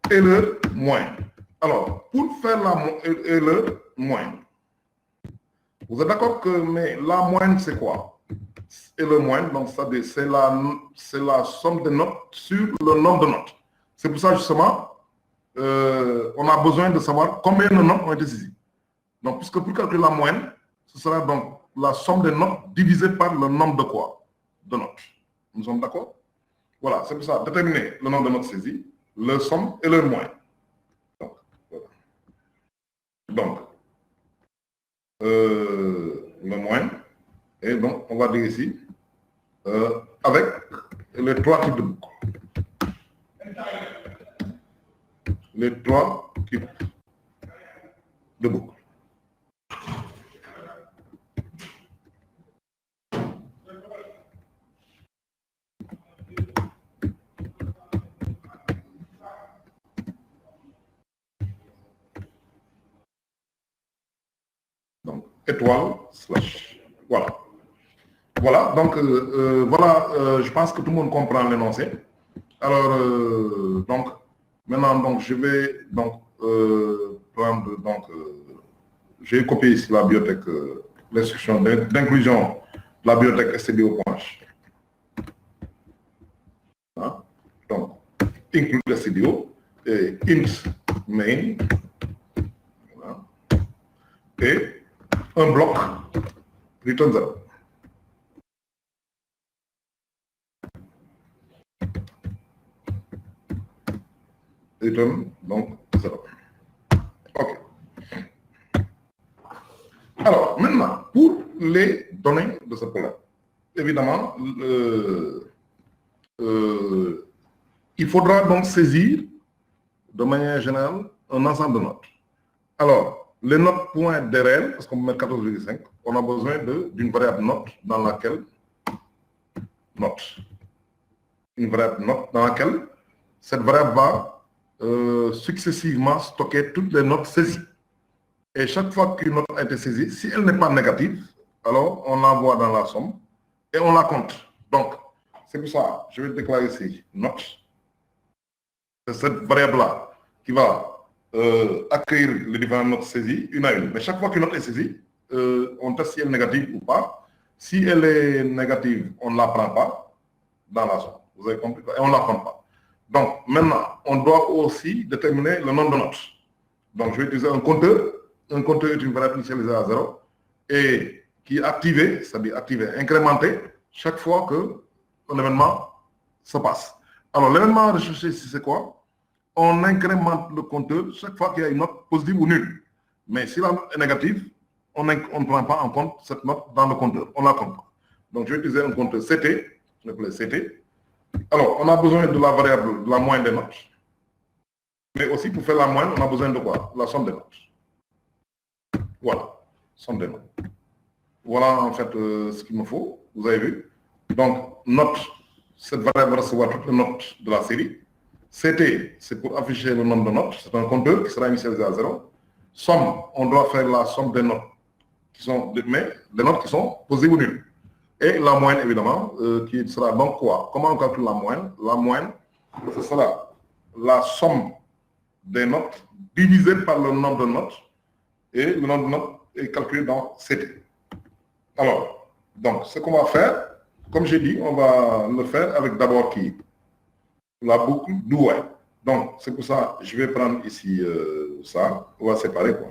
et leur moyenne. Alors, pour faire et leur moyenne, vous êtes d'accord que mais la moyenne, c'est quoi? Et le moyenne, donc c'est la somme de notes sur le nombre de notes. C'est pour ça, justement, on a besoin de savoir combien de notes ont été saisies. Donc, puisque pour calculer la moyenne, ce sera donc la somme des notes divisée par le nombre de quoi? De notes. Nous sommes d'accord? Voilà, c'est pour ça, déterminer le nombre de notes saisies, leur somme et leur moyenne. Donc, voilà. Donc, le moyenne, et donc, on va dire ici, avec les trois types de boucles. Les trois types de boucles. Donc, étoile, slash. Voilà. Voilà, donc, je pense que tout le monde comprend l'énoncé. Alors, donc, maintenant, donc, je vais donc, prendre, donc, j'ai copié ici la bibliothèque, l'instruction d'inclusion de la bibliothèque stdio.h. Hein? Donc, include stdio et int main. Voilà. Et un bloc return 0. Return, donc 0. OK. Alors, maintenant, pour les données de ce problème, évidemment, il faudra donc saisir de manière générale un ensemble de notes. Alors, les notes point DRL, parce qu'on peut mettre 14,5, on a besoin d'une variable note dans laquelle une variable note dans laquelle cette variable va successivement stocker toutes les notes saisies. Et chaque fois qu'une note a été saisie, si elle n'est pas négative, alors on l'envoie dans la somme et on la compte. Donc, c'est pour ça, je vais déclarer ici note. C'est cette variable-là qui va accueillir les différentes notes saisies une à une. Mais chaque fois qu'une note est saisie, on teste si elle est négative ou pas. Si elle est négative, on ne la prend pas dans la somme. Vous avez compris? Et on ne la prend pas. Donc, maintenant, on doit aussi déterminer le nombre de notes. Donc, je vais utiliser un compteur. Un compteur est une variable initialisée à 0 et qui est activé, c'est-à-dire activé, incrémenté, chaque fois qu'un événement se passe. Alors, l'événement recherché ici, c'est quoi? On incrémente le compteur chaque fois qu'il y a une note positive ou nulle. Mais si la note est négative, on ne prend pas en compte cette note dans le compteur. On la compte pas. Donc, je vais utiliser un compteur CT, je l'appelle CT. Alors, on a besoin de la variable de la moyenne des notes. Mais aussi, pour faire la moyenne, on a besoin de quoi? La somme des notes. Voilà, somme des notes. Voilà en fait ce qu'il me faut. Vous avez vu. Donc, note, cette variable va recevoir toutes les notes de la série. CT, c'est pour afficher le nombre de notes. C'est un compteur qui sera initialisé à 0. Somme, on doit faire la somme des notes qui sont, mais des notes qui sont positives ou nulles. Et la moyenne, évidemment, qui sera donc quoi? Comment on calcule la moyenne? La moyenne, ce sera la somme des notes divisée par le nombre de notes. Et le nombre de notes est calculé dans CT. Alors, donc, ce qu'on va faire, comme j'ai dit, on va le faire avec d'abord qui? La boucle do while. Donc, c'est pour ça je vais prendre ici ça. On va séparer quoi.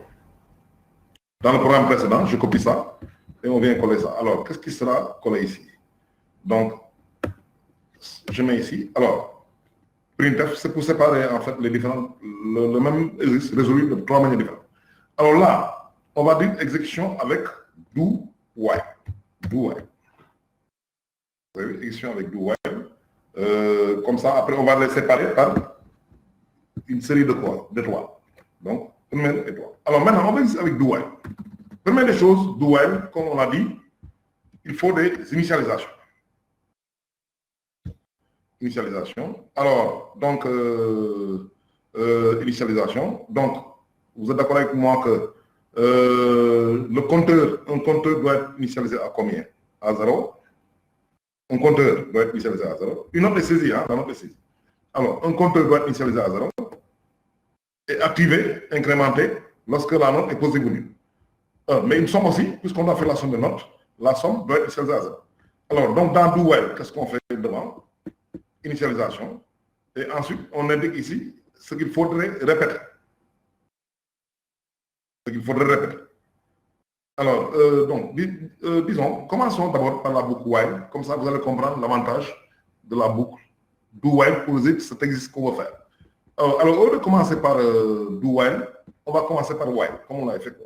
Dans le programme précédent, je copie ça et on vient coller ça. Alors, qu'est-ce qui sera collé ici? Donc, je mets ici. Alors, printf, c'est pour séparer en fait les différents, le même exercice résolu de 3 manières différentes. Alors là, on va dire exécution avec do while. Do while. Vous avez exécution avec do while. Comme ça, après, on va les séparer par une série de quoi? D'étoiles. Donc, première étoile. Alors maintenant, on va exécuter avec do while. Première des choses, do while, comme on l'a dit, il faut des initialisations. Initialisation. Alors, donc, initialisation. Donc, vous êtes d'accord avec moi que un compteur doit être initialisé à combien? À 0. Un compteur doit être initialisé à 0. Une note est saisie, hein, la note est saisie. Alors, un compteur doit être initialisé à 0 et activé, incrémenté, lorsque la note est positive ou nulle. Mais une somme aussi, puisqu'on doit faire la somme de notes, la somme doit être initialisée à 0. Alors, donc, dans do while, qu'est-ce qu'on fait devant? Initialisation. Et ensuite, on indique ici ce qu'il faudrait répéter. Ce qu'il faudrait répéter. Alors, donc, disons, commençons d'abord par la boucle while. Comme ça, vous allez comprendre l'avantage de la boucle do while pour dire cet exercice qu'on va faire. Alors, au lieu de commencer par do while, on va commencer par while, comme on l'avait fait.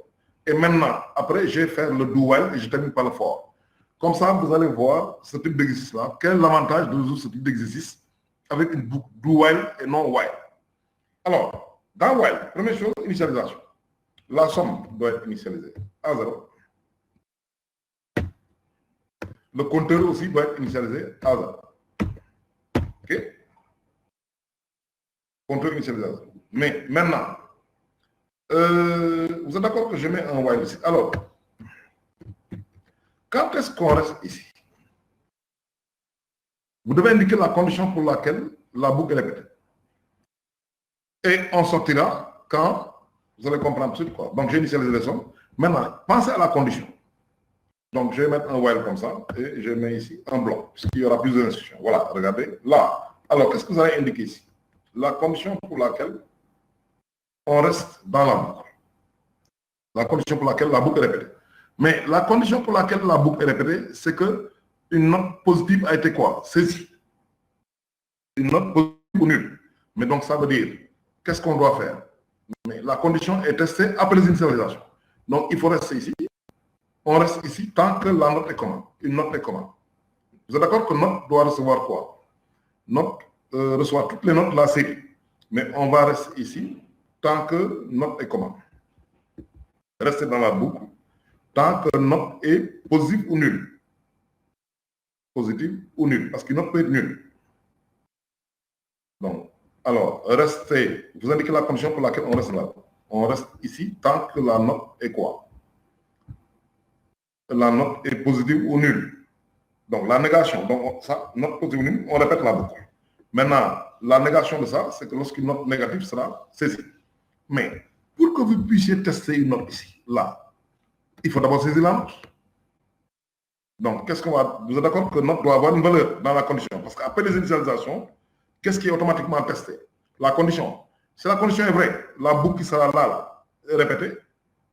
Et maintenant, après, je vais faire le do while et je termine par le for. Comme ça, vous allez voir ce type d'exercice-là. Quel est l'avantage de résoudre ce type d'exercice avec une boucle do while et non while? Alors, dans while, première chose, initialisation. La somme doit être initialisée à 0. Le compteur aussi doit être initialisé à 0. OK? Compteur initialisé à 0. Mais maintenant, vous êtes d'accord que je mets un while ici? Alors, quand est-ce qu'on reste ici? Vous devez indiquer la condition pour laquelle la boucle est répétée. Et on sortira quand vous allez comprendre tout de suite quoi. Donc, j'ai initialisé les sommes. Maintenant, pensez à la condition. Donc, je vais mettre un while comme ça et je mets ici un bloc, puisqu'il y aura plusieurs instructions. Voilà, regardez, là. Alors, qu'est-ce que vous allez indiquer ici? La condition pour laquelle on reste dans la boucle. La condition pour laquelle la boucle est répétée. Mais la condition pour laquelle la boucle est répétée, c'est que une note positive a été quoi? Saisie. Une note positive ou nulle. Mais donc, ça veut dire, qu'est-ce qu'on doit faire? Mais la condition est testée après les initialisations. Donc, il faut rester ici. On reste ici tant que la note est commande. Une note est commande. Vous êtes d'accord que note doit recevoir quoi? Note reçoit toutes les notes de la série. Mais on va rester ici tant que note est commande. Restez dans la boucle tant que note est positive ou nulle. Positive ou nulle. Parce qu'une note peut être nulle. Donc, alors, restez. Vous indiquez la condition pour laquelle on reste là. On reste ici tant que la note est quoi? La note est positive ou nulle. Donc, la négation. Donc, ça, note positive ou nulle, on répète la boucle. Maintenant, la négation de ça, c'est que lorsqu'une note négative sera saisie. Mais, pour que vous puissiez tester une note ici, là, il faut d'abord saisir la note. Donc, qu'est-ce qu'on va... Vous êtes d'accord que note doit avoir une valeur dans la condition? Parce qu'après les initialisations, qu'est-ce qui est automatiquement testé? La condition. Si la condition est vraie, la boucle qui sera là, répétée.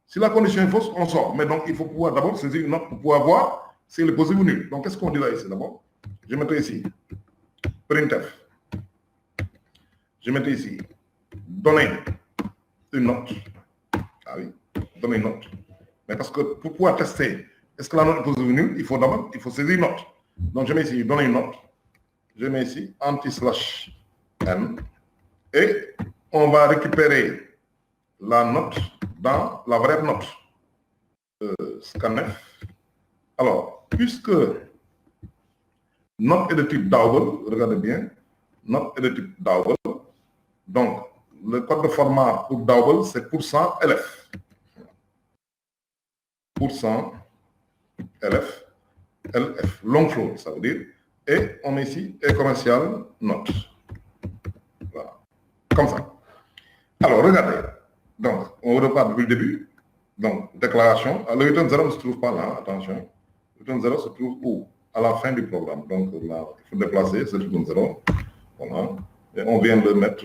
Si la condition est fausse, on sort. Mais donc, il faut pouvoir d'abord saisir une note pour pouvoir voir si elle est positive ou nulle. Donc, qu'est-ce qu'on dit là ici d'abord? Je mettrai ici printf. Je mettais ici, donner une note. Ah oui, donner une note. Mais parce que pour pouvoir tester, est-ce que la note est positive ou nulle, il faut saisir une note. Donc je mets ici, donner une note. Je mets ici, anti/n. Et on va récupérer la note dans la variable note. Scanf. Alors, puisque note est de type double, regardez bien, note est de type double, donc le code de format pour double, c'est %LF. %LF, LF, long float, ça veut dire, et on met ici, et commercial, note. Voilà, comme ça. Alors, regardez, donc, on repart depuis le début, donc, déclaration, le return 0 ne se trouve pas là, attention, le return 0 se trouve où? À la fin du programme, donc là, il faut déplacer ce return 0, voilà, et on vient de mettre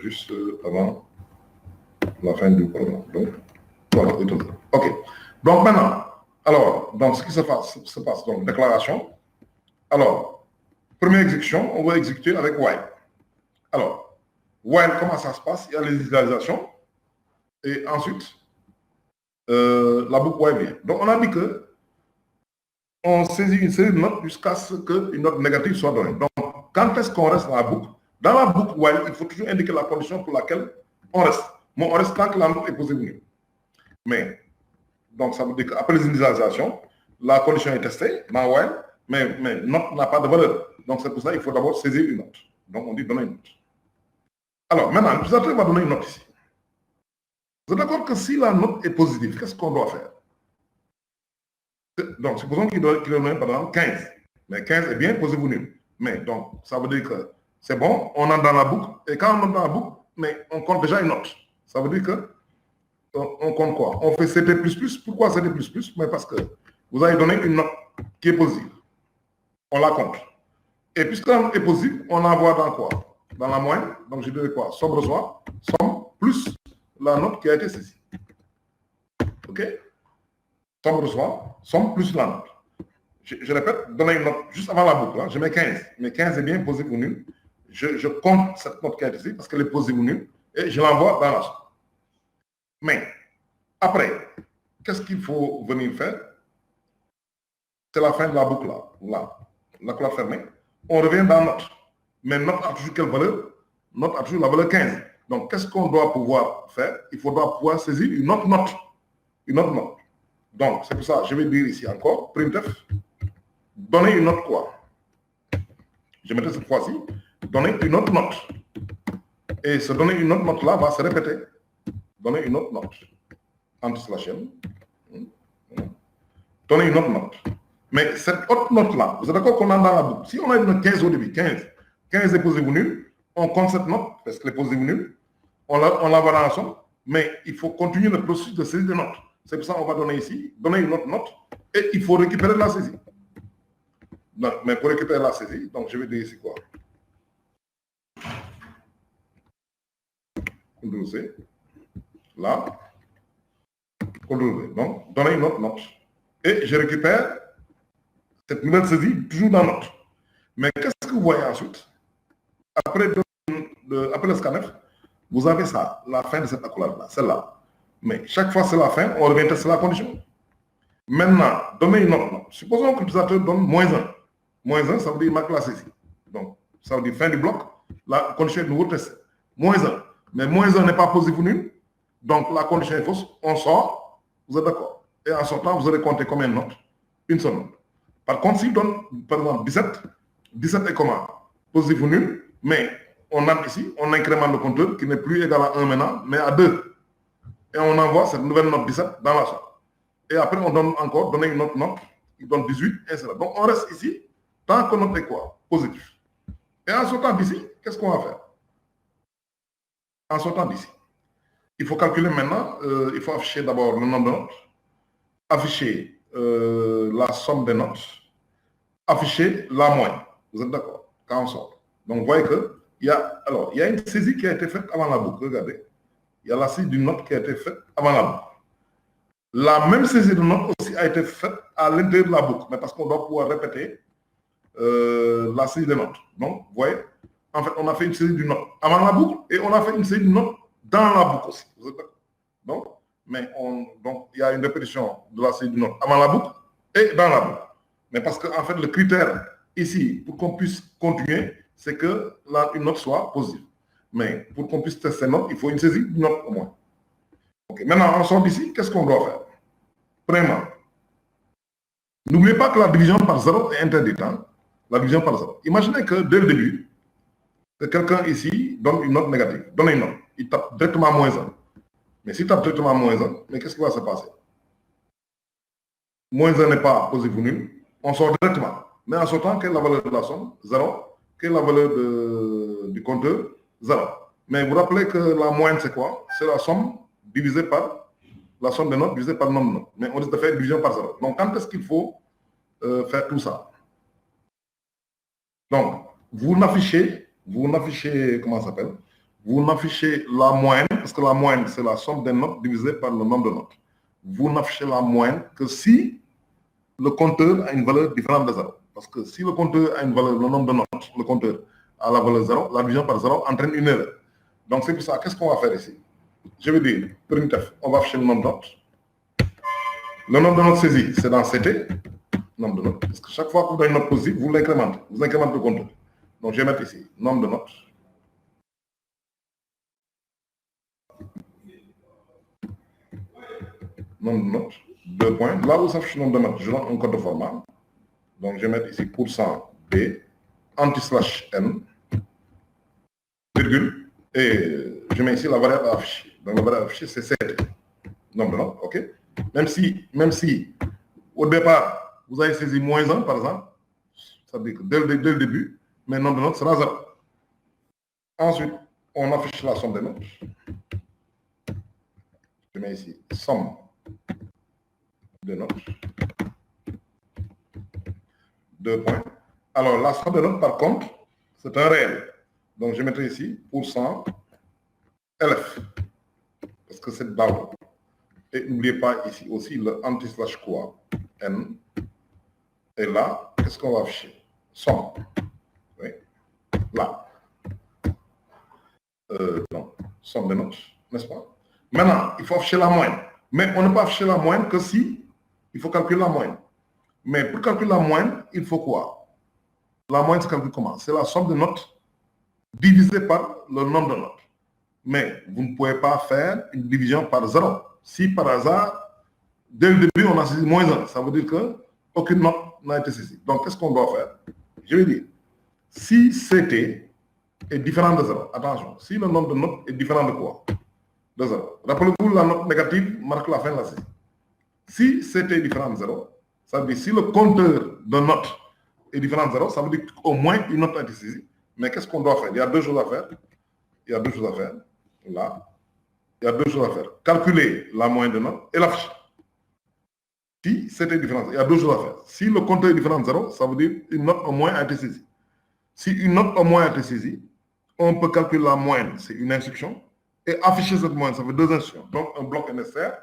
juste avant la fin du programme, donc, voilà, return 0. Ok, donc maintenant, alors, donc ce qui se passe, donc déclaration. Alors, première exécution, on va exécuter avec while. Alors, while, comment ça se passe? Il y a les initialisations et ensuite, la boucle while vient. Donc, on a dit que on saisit une série de notes jusqu'à ce qu'une note négative soit donnée. Donc, quand est-ce qu'on reste dans la boucle? Dans la boucle while, il faut toujours indiquer la condition pour laquelle on reste. Bon, on reste tant que la note est positive. Mais, donc, ça veut dire qu'après les initialisations, la condition est testée dans while, mais note n'a pas de valeur. Donc, c'est pour ça qu'il faut d'abord saisir une note. Donc, on dit donner une note. Alors, maintenant, l'utilisateur va donner une note ici. Vous êtes d'accord que si la note est positive, qu'est-ce qu'on doit faire? Donc, supposons qu'il doit donner, par exemple, 15. Mais 15 est bien positif ou nul. Mais donc, ça veut dire que c'est bon, on entre dans la boucle, et quand on entre dans la boucle, mais on compte déjà une note. Ça veut dire que on compte quoi? On fait CT++. Pourquoi CT++? Mais parce que vous avez donné une note qui est positive. On la compte. Et puisque la note est positive, on l'envoie dans quoi? Dans la moyenne. Donc, je dirais quoi? Somme reçoit, somme plus la note qui a été saisie. OK? Somme reçoit, somme plus la note. Je répète, donner une note juste avant la boucle. Hein, je mets 15. Mais 15 est bien positif ou nul. Je compte cette note qui a été saisie parce qu'elle est positive ou nulle et je l'envoie dans la somme. Mais, après, qu'est-ce qu'il faut venir faire? C'est la fin de la boucle là. La classe fermée. On revient dans note. Mais note a toujours quelle valeur? Note a toujours la valeur 15. Donc, qu'est-ce qu'on doit pouvoir faire? Il faudra pouvoir saisir une autre note. Une autre note. Donc, c'est pour ça, je vais dire ici encore, printf, donner une note quoi? Je mettrai cette fois-ci, donner une autre note. Et ce donner une autre note là va se répéter. Donner une autre note. Anti/n. Donner une autre note. Mais cette autre note-là, vous êtes d'accord qu'on a dans la boucle? Si on a une note 15 au début, 15 est positif ou nul, on compte cette note, parce qu'elle est positive ou nulle, on l'envoie dans la somme, mais il faut continuer le processus de saisie de notes. C'est pour ça qu'on va donner ici, donner une autre note, et il faut récupérer la saisie. Non, mais pour récupérer la saisie, donc je vais dire ici quoi? CTRL-C, là, CTRL-V. Donc, donner une autre note. Et je récupère cette nouvelle saisie toujours dans note. Mais qu'est-ce que vous voyez ensuite? Après le scanf, vous avez ça, la fin de cette accolade-là, celle-là. Mais chaque fois c'est la fin, on revient tester la condition. Maintenant, donner une autre note. Supposons que l'utilisateur donne -1. -1, ça veut dire marque la saisie. Donc, ça veut dire fin du bloc, la condition est de nouveau testée. -1. Mais -1 n'est pas positif ou nul. Donc, la condition est fausse. On sort, vous êtes d'accord. Et en sortant, vous allez compter combien de notes? Une seule note. Par contre, s'il donne, par exemple, 17, 17 est comment? Positif ou nul, mais on a ici, on incrémente le compteur qui n'est plus égal à 1 maintenant, mais à 2. Et on envoie cette nouvelle note 17 dans la somme. Et après, on donne encore, donner une autre note, il donne 18, et cetera. Donc, on reste ici, tant que note est quoi? Positif. Et en sortant d'ici, qu'est-ce qu'on va faire? En sortant d'ici, il faut calculer maintenant, il faut afficher d'abord le nombre de notes, afficher la somme des notes, afficher la moyenne. Vous êtes d'accord? Quand on sort. Donc, vous voyez qu'il y a une saisie qui a été faite avant la boucle. Regardez. Il y a la saisie d'une note qui a été faite avant la boucle. La même saisie de note aussi a été faite à l'intérieur de la boucle, mais parce qu'on doit pouvoir répéter la série des notes. Donc, vous voyez, en fait, on a fait une série de notes avant la boucle et on a fait une série de notes dans la boucle aussi. Donc, donc, il y a une répétition de la série de notes avant la boucle et dans la boucle. Mais parce que, en fait, le critère ici, pour qu'on puisse continuer, c'est que une note soit positive. Mais pour qu'on puisse tester cette note, il faut une saisie de note au moins. Okay. Maintenant, on sort d'ici, qu'est-ce qu'on doit faire? Premièrement, n'oubliez pas que la division par 0 est interdite. Hein? La division par 0. Imaginez que dès le début, que quelqu'un ici donne une note négative, donne une note, il tape directement moins 1. Mais s'il tape directement moins 1, mais qu'est-ce qui va se passer? Moins 1 n'est pas positif ou nul, on sort directement. Mais en sortant, quelle est la valeur de la somme? 0. Quelle est la valeur du compteur? 0. Mais vous rappelez que la moyenne, c'est quoi? C'est la somme divisée par la somme des notes divisée par le nombre de notes. Mais on risque de faire division par 0. Donc, quand est-ce qu'il faut faire tout ça? Donc, vous n'affichez, comment ça s'appelle? Vous n'affichez la moyenne, parce que la moyenne, c'est la somme des notes divisée par le nombre de notes. Vous n'affichez la moyenne que si le compteur a une valeur différente de 0. Parce que si le compteur a une valeur, le nombre de notes, le compteur a la valeur 0, la division par 0 entraîne une erreur. Donc, c'est pour ça, qu'est-ce qu'on va faire ici? Je vais dire, primitif, on va afficher le nombre de notes. Le nombre de notes saisies, c'est dans CT, nombre de notes. Parce que chaque fois que vous avez une note positive, vous l'incrémentez. Vous incrémentez le compteur. Donc, je vais mettre ici, nombre de notes. Nombre de notes, 2 points. Là où s'affiche le nombre de notes, je donne un code de format. Donc, je vais mettre ici %B, anti/n, virgule, et je mets ici la variable affichée. Donc, la variable affichée, c'est CT. Nombre de notes, OK? Même si au départ, vous avez saisi moins 1, par exemple, ça veut dire que dès le début, mais le nombre de notes sera 0. Ensuite, on affiche la somme des notes. Je mets ici somme de notes. 2 points. Alors, la somme de notes, par contre, c'est un réel. Donc, je mettrai ici %LF. Parce que c'est d'abord. Et n'oubliez pas ici aussi le anti/quoi, N. Et là, qu'est-ce qu'on va afficher? Somme. Oui. Là. Non, somme de notes, n'est-ce pas? Maintenant, il faut afficher la moyenne. Mais on ne peut pas afficher la moyenne que si il faut calculer la moyenne. Mais pour calculer la moyenne, il faut quoi? La moyenne se calcule comment? C'est la somme de notes divisée par le nombre de notes. Mais vous ne pouvez pas faire une division par 0. Si par hasard, dès le début, on a saisi moins 1, ça veut dire qu'aucune note n'a été saisie. Donc, qu'est-ce qu'on doit faire? Je vais dire, si CT est différent de 0, attention, si le nombre de notes est différent de quoi? De 0. Rappelez-vous, la note négative marque la fin de la saisie. Si CT est différent de 0, ça veut dire si le compteur de notes est différent de 0, ça veut dire qu'au moins une note a été saisie. Mais qu'est-ce qu'on doit faire? Il y a deux choses à faire. Là. Il y a deux choses à faire. Calculer la moyenne de notes et l'afficher. Si CT est différent, il y a deux choses à faire. Si le compteur est différent de 0, ça veut dire qu'une note au moins a été saisie. Si une note au moins a été saisie, on peut calculer la moyenne, c'est une instruction, et afficher cette moyenne, ça fait deux instructions. Donc, un bloc nécessaire.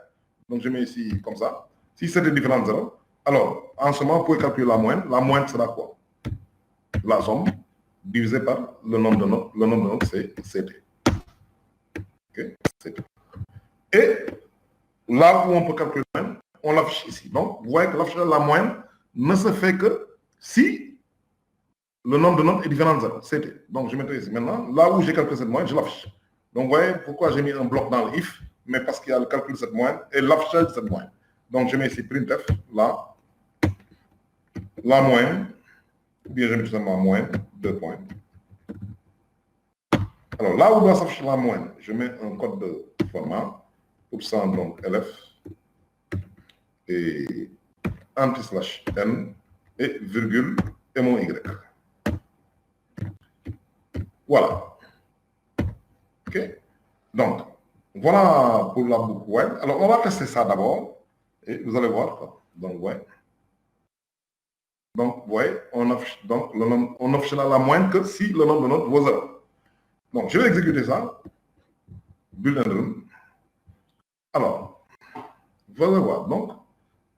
Donc, je mets ici comme ça. Si c'était différent de 0, alors, en ce moment, vous pouvez calculer la moyenne. La moyenne sera quoi? La somme divisée par le nombre de notes. Le nombre de notes, c'est CT. OK? CT. Et là où on peut calculer la moyenne, on l'affiche ici. Donc, vous voyez que l'affichage de la moyenne ne se fait que si le nombre de notes est différent de 0. CT. Donc, je mettrai ici. Maintenant, là où j'ai calculé cette moyenne, je l'affiche. Donc, vous voyez pourquoi j'ai mis un bloc dans le if, mais parce qu'il y a le calcul de cette moyenne et l'affichage de cette moyenne. Donc, je mets ici printf, là, la moyenne, ou bien je mets tout simplement moyenne, 2 points. Alors, là où doit s'afficher la moyenne, je mets un code de format, %, donc LF, et anti/n, et virgule, et mon Y. Voilà. OK? Donc, voilà pour la boucle web. Alors, on va tester ça d'abord. Et vous allez voir. Donc, ouais. Donc, vous voyez, on affiche là la moyenne que si le nombre de notes vaut 0. Donc, je vais exécuter ça. Bulletin de run. Alors, vous allez voir. Donc,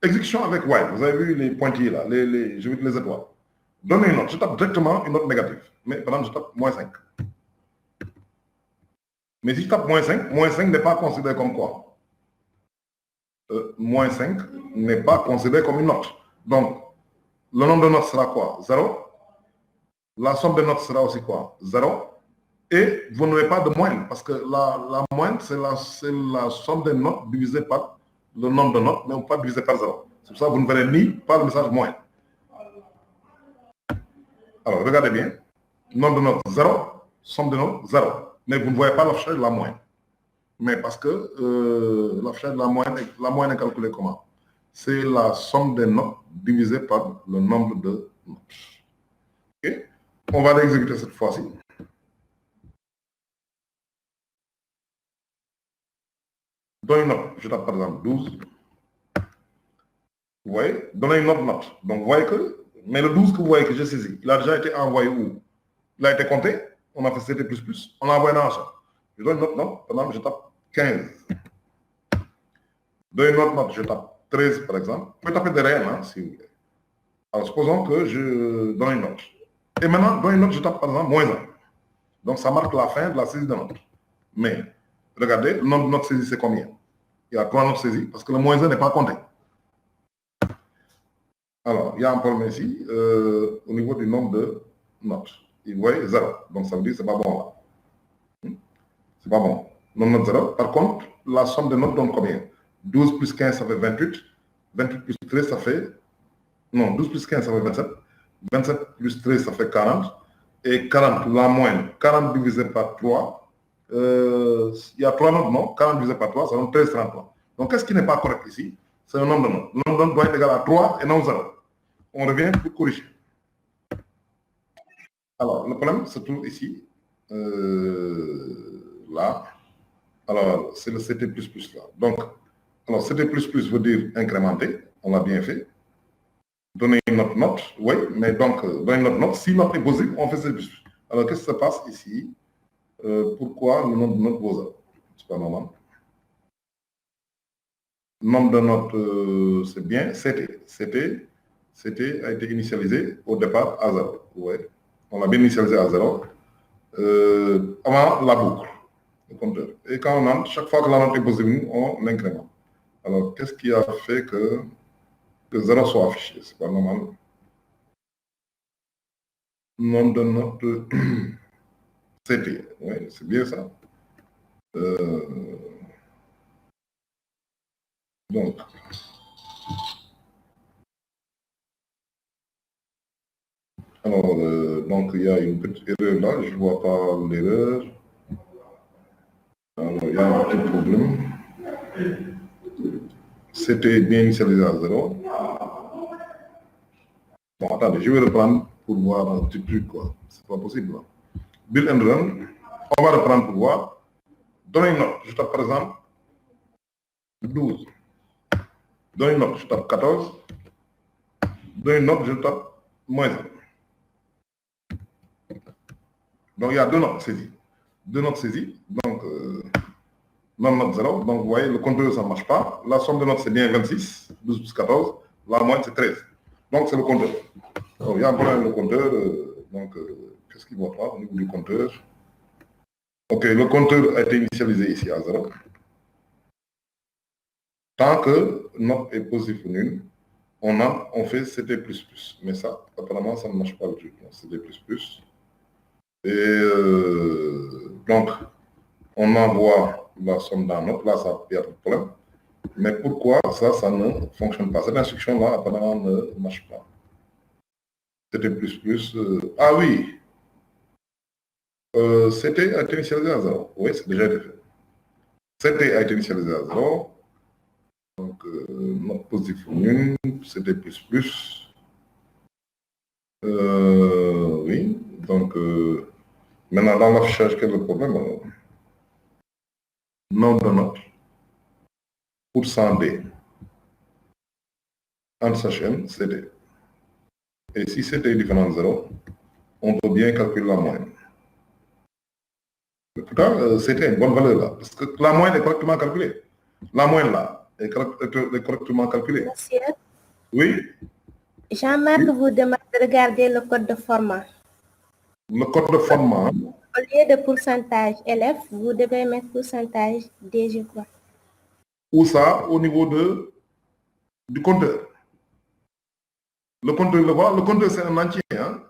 exécution avec while. Vous avez vu les pointillés là, je vais les étoiles. donner une note. Je tape directement une note négative. Mais par exemple, je tape moins 5. Mais si je tape moins 5 n'est pas considéré comme quoi? Moins 5 n'est pas considéré comme une note. Donc, le nombre de notes sera quoi? 0. La somme de notes sera aussi quoi? 0. Et vous n'avez pas de moyenne, parce que la moyenne, c'est la somme des notes divisée par le nombre de notes, mais pas divisé par 0. C'est pour ça que vous ne verrez ni pas le message moyenne. Alors, regardez bien. Nombre de notes 0, somme de notes 0. Mais vous ne voyez pas l'affichage de la moyenne. Mais parce que l'affichage de la moyenne est calculée comment? C'est la somme des notes divisée par le nombre de notes. Okay? On va l'exécuter cette fois-ci. Donne une note. Je tape par exemple 12. Vous voyez? Donnez une autre note. Donc, vous voyez que, mais le 12 que vous voyez que j'ai saisi, il a déjà été envoyé où? Il a été compté. On a fait CT++. On l'a envoyé dans la chambre. Je donne une autre note. Par exemple, je tape 15. Donne une autre note. Je tape 13, par exemple. Vous pouvez taper des réels, hein, si vous voulez. Alors, supposons que je donne une note. Et maintenant, dans une note, je tape par exemple moins 1. Donc, ça marque la fin de la saisie de note. Mais, regardez, le nombre de notes saisies, c'est combien? Il y a 3 notes saisies parce que le moins 1 n'est pas compté. Alors, il y a un problème ici au niveau du nombre de notes. Vous voyez, 0. Donc, ça veut dire que ce n'est pas bon là. C'est pas bon. Nombre de notes 0. Par contre, la somme de notes donne combien? 12 plus 15, ça fait 28. 28 plus 13, ça fait... Non, 12 plus 15, ça fait 27. 27 plus 13, ça fait 40. Et 40, la moyenne. 40 divisé par 3. Il y a 3 notes, non? 40 divisé par 3, ça donne 13, 33. Donc, qu'est-ce qui n'est pas correct ici? C'est un nombre de notes. Le nombre de notes doit être égal à 3 et non 0. On revient pour corriger. Alors, le problème se trouve ici. Là. Alors, c'est le CT++ là. Donc, alors CT++ veut dire incrémenter. On l'a bien fait. Donner une autre note, oui, mais donc, donner une autre note, si note est possible, on fait CT++. Alors, qu'est-ce qui se passe ici? Pourquoi le nombre de notes vaut 0? C'est pas normal. Le nombre de notes, c'est bien CT. CT a été initialisé au départ à 0. Ouais. On l'a bien initialisé à 0. Avant la boucle, le compteur. Et quand on entre, chaque fois que la note est positive, on l'incrémente. Alors, qu'est-ce qui a fait que 0 soit affiché? C'est pas normal. Nombre de notes CT. Oui, c'est bien ça. Donc, alors, donc il y a une petite erreur là, je ne vois pas l'erreur. Alors, il y a un petit problème. C'était bien initialisé à 0. Bon, attendez, je vais reprendre pour voir un petit truc, quoi. C'est pas possible, là. Build and run. On va reprendre pour voir. Donner une note. Je tape par exemple 12. Donner une note. Je tape 14. Donner une note. Je tape moins 1. Donc, il y a 2 notes saisies. 2 notes saisies. Donc, non note 0. Donc, vous voyez, le compteur, ça ne marche pas. La somme de notes, c'est bien 26. 12 plus 14. La moyenne, c'est 13. Donc, c'est le compteur. Donc, il y a un problème avec le compteur. Donc, qu'est-ce qu'il ne voit pas au niveau du compteur? Ok, le compteur a été initialisé ici à 0. Tant que note est positive ou nulle, on fait CT++. Mais ça, apparemment, ça ne marche pas du tout. CT++. Et donc, on envoie la somme dans note. Là, ça il y a pas de problème. Mais pourquoi ça ne fonctionne pas? Cette instruction-là, apparemment, ne marche pas. CT++. Ah oui. CT a été initialisé à 0. Oui, c'est déjà été fait. CT a été initialisé à 0. Donc, note positive ou nulle, CT++. Oui, donc, maintenant, dans l'affichage, quel est le problème? Nombre de notes, %D. Entre sa chaîne, CT. Et si CT est différent de 0, on peut bien calculer la moyenne. Pourtant, CT a une bonne valeur là, parce que la moyenne est correctement calculée. La moyenne là est correctement calculée. Monsieur? Oui. Jean-Marc vous demande de regarder le code de format. Le code de format. Au lieu de pourcentage LF, vous devez mettre pourcentage D, je crois. Où ça? Au niveau du compteur. Le compteur, le compteur, c'est un entier. Hein?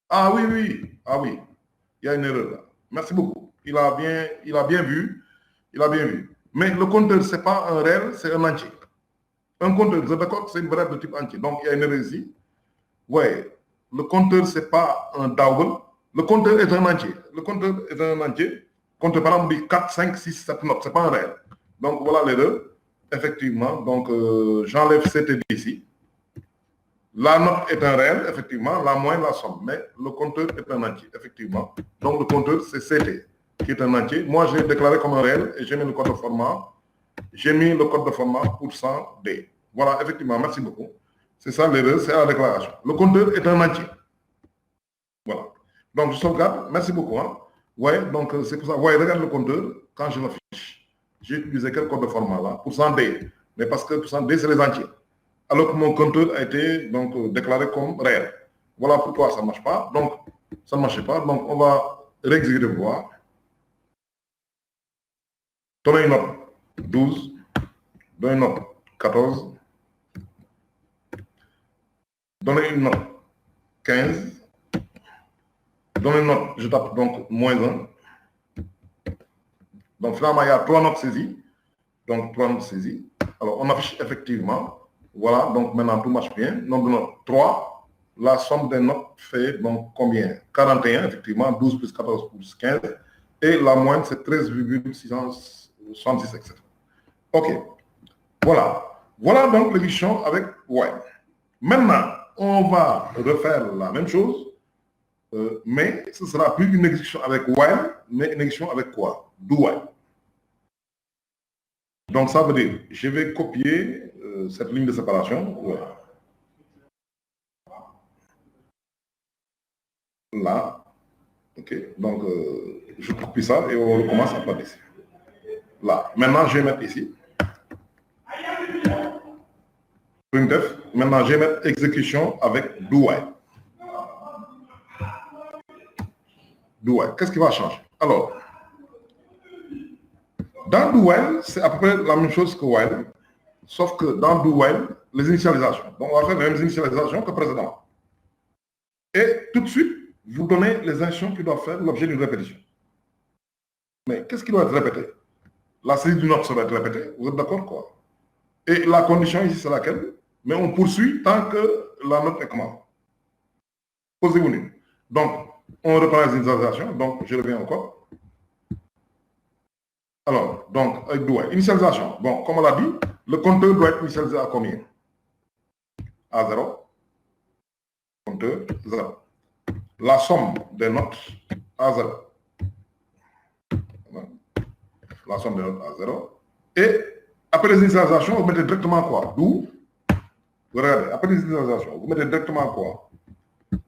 Ah oui, oui. Ah oui. Il y a une erreur là. Merci beaucoup. Il a bien vu. Il a bien vu. Mais le compteur, ce n'est pas un réel, c'est un entier. Un compteur, vous êtes d'accord, c'est une variable de type entier. Donc, il y a une erreur ici. Oui. Le compteur, ce n'est pas un double. Le compteur est un entier. Le compteur est un entier. Compteur, par exemple, 4, 5, 6, 7 notes. Ce n'est pas un réel. Donc, voilà l'erreur. Effectivement. Donc, j'enlève CTD ici. La note est un réel, effectivement. La moyenne, la somme. Mais le compteur est un entier, effectivement. Donc, le compteur, c'est CT, qui est un entier. Moi, je l'ai déclaré comme un réel et j'ai mis le code de format. J'ai mis le code de format %D. Voilà, effectivement. Merci beaucoup. C'est ça l'erreur, c'est la déclaration. Le compteur est un entier. Voilà. Donc, je sauvegarde. Merci beaucoup. Hein. Ouais, donc c'est pour ça. Ouais, regarde le compteur quand je l'affiche. J'ai utilisé quel code de format là? %D. Mais parce que %D, c'est les entiers. Alors que mon compteur a été donc, déclaré comme réel. Voilà pourquoi ça ne marche pas. Donc, ça ne marchait pas. Donc, on va réexécuter voir. Donner une note 12. Donner une note 14. Donner une note 15. Donner une note, je tape donc -1. Donc, finalement, il y a 3 notes saisies. Donc, 3 notes saisies. Alors, on affiche effectivement. Voilà, donc maintenant, tout marche bien. Nombre de notes 3. La somme des notes fait donc combien? 41, effectivement. 12 plus 14 plus 15. Et la moyenne, c'est 13,666, etc. OK. Voilà. Voilà donc l'exécution avec while. Maintenant, on va refaire la même chose. Mais ce ne sera plus une exécution avec while, mais une exécution avec quoi? Do while. Donc, ça veut dire, je vais copier cette ligne de séparation. Ouais. Là. OK. Donc, je copie ça et on recommence à partir d'ici. Là. Maintenant, je vais mettre ici. Printf. Maintenant, je vais mettre exécution avec do while. Do while. Qu'est-ce qui va changer? Alors, dans do while, c'est à peu près la même chose que while, sauf que dans do while, les initialisations. Donc, on va faire les mêmes initialisations que précédemment. Et tout de suite, vous donnez les instructions qui doivent faire l'objet d'une répétition. Mais qu'est-ce qui doit être répété? La série d'une note sera répétée. Vous êtes d'accord, quoi? Et la condition ici, c'est laquelle? Mais on poursuit tant que la note est comment? Posez-vous nul. Donc, on reprend les initialisations. Donc, je reviens encore. Alors, donc, avec do while. Initialisation. Bon, comme on l'a dit, le compteur doit être initialisé à combien? À 0. Compteur 0. La somme des notes à 0. La somme des notes à 0. Et après les initialisations, vous mettez directement quoi? Do. Regardez, après les initialisations, vous mettez directement quoi?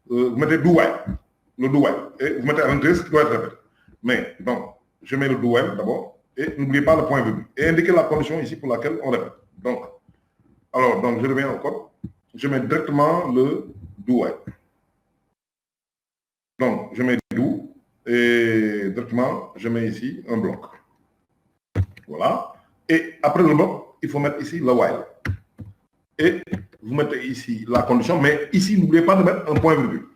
Vous mettez do while. Le do while. Et vous mettez à l'intérieur ce qui doit être répété. Mais, donc, je mets le do while d'abord. Et n'oubliez pas le point virgule. Et indiquez la condition ici pour laquelle on répète. Donc, alors, donc, je reviens encore. Je mets directement le do while. Donc, je mets do et directement, je mets ici un bloc. Voilà. Et après le bloc, il faut mettre ici le while. Et vous mettez ici la condition, mais ici, n'oubliez pas de mettre un point virgule.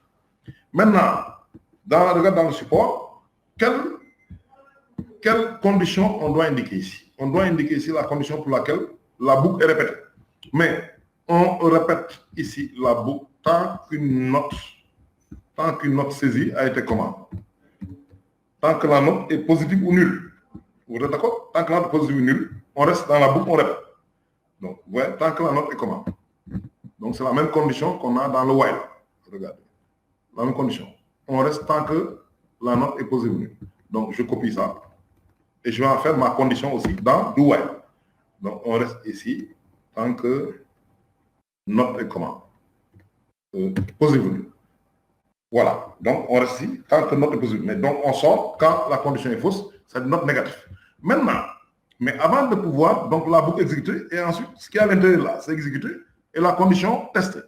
Maintenant, regarde dans le support, quelle condition on doit indiquer ici? On doit indiquer ici la condition pour laquelle la boucle est répétée. Mais on répète ici la boucle tant qu'une note saisie a été comment? Tant que la note est positive ou nulle. Vous êtes d'accord? Tant que la note est positive ou nulle, on reste dans la boucle, on répète. Donc, vous voyez, tant que la note est comment? Donc, c'est la même condition qu'on a dans le while. Regardez. La même condition. On reste tant que la note est positive ou nulle. Donc, je copie ça. Et je vais en faire ma condition aussi dans do while. Donc, on reste ici tant que note est comment? Positive ou nulle. Voilà. Donc, on reste ici tant que note est positive. Mais donc, on sort quand la condition est fausse, c'est une note négative. Maintenant, mais avant de pouvoir, donc la boucle exécuter, et ensuite, ce qui est à l'intérieur là, c'est exécuté, et la condition testée.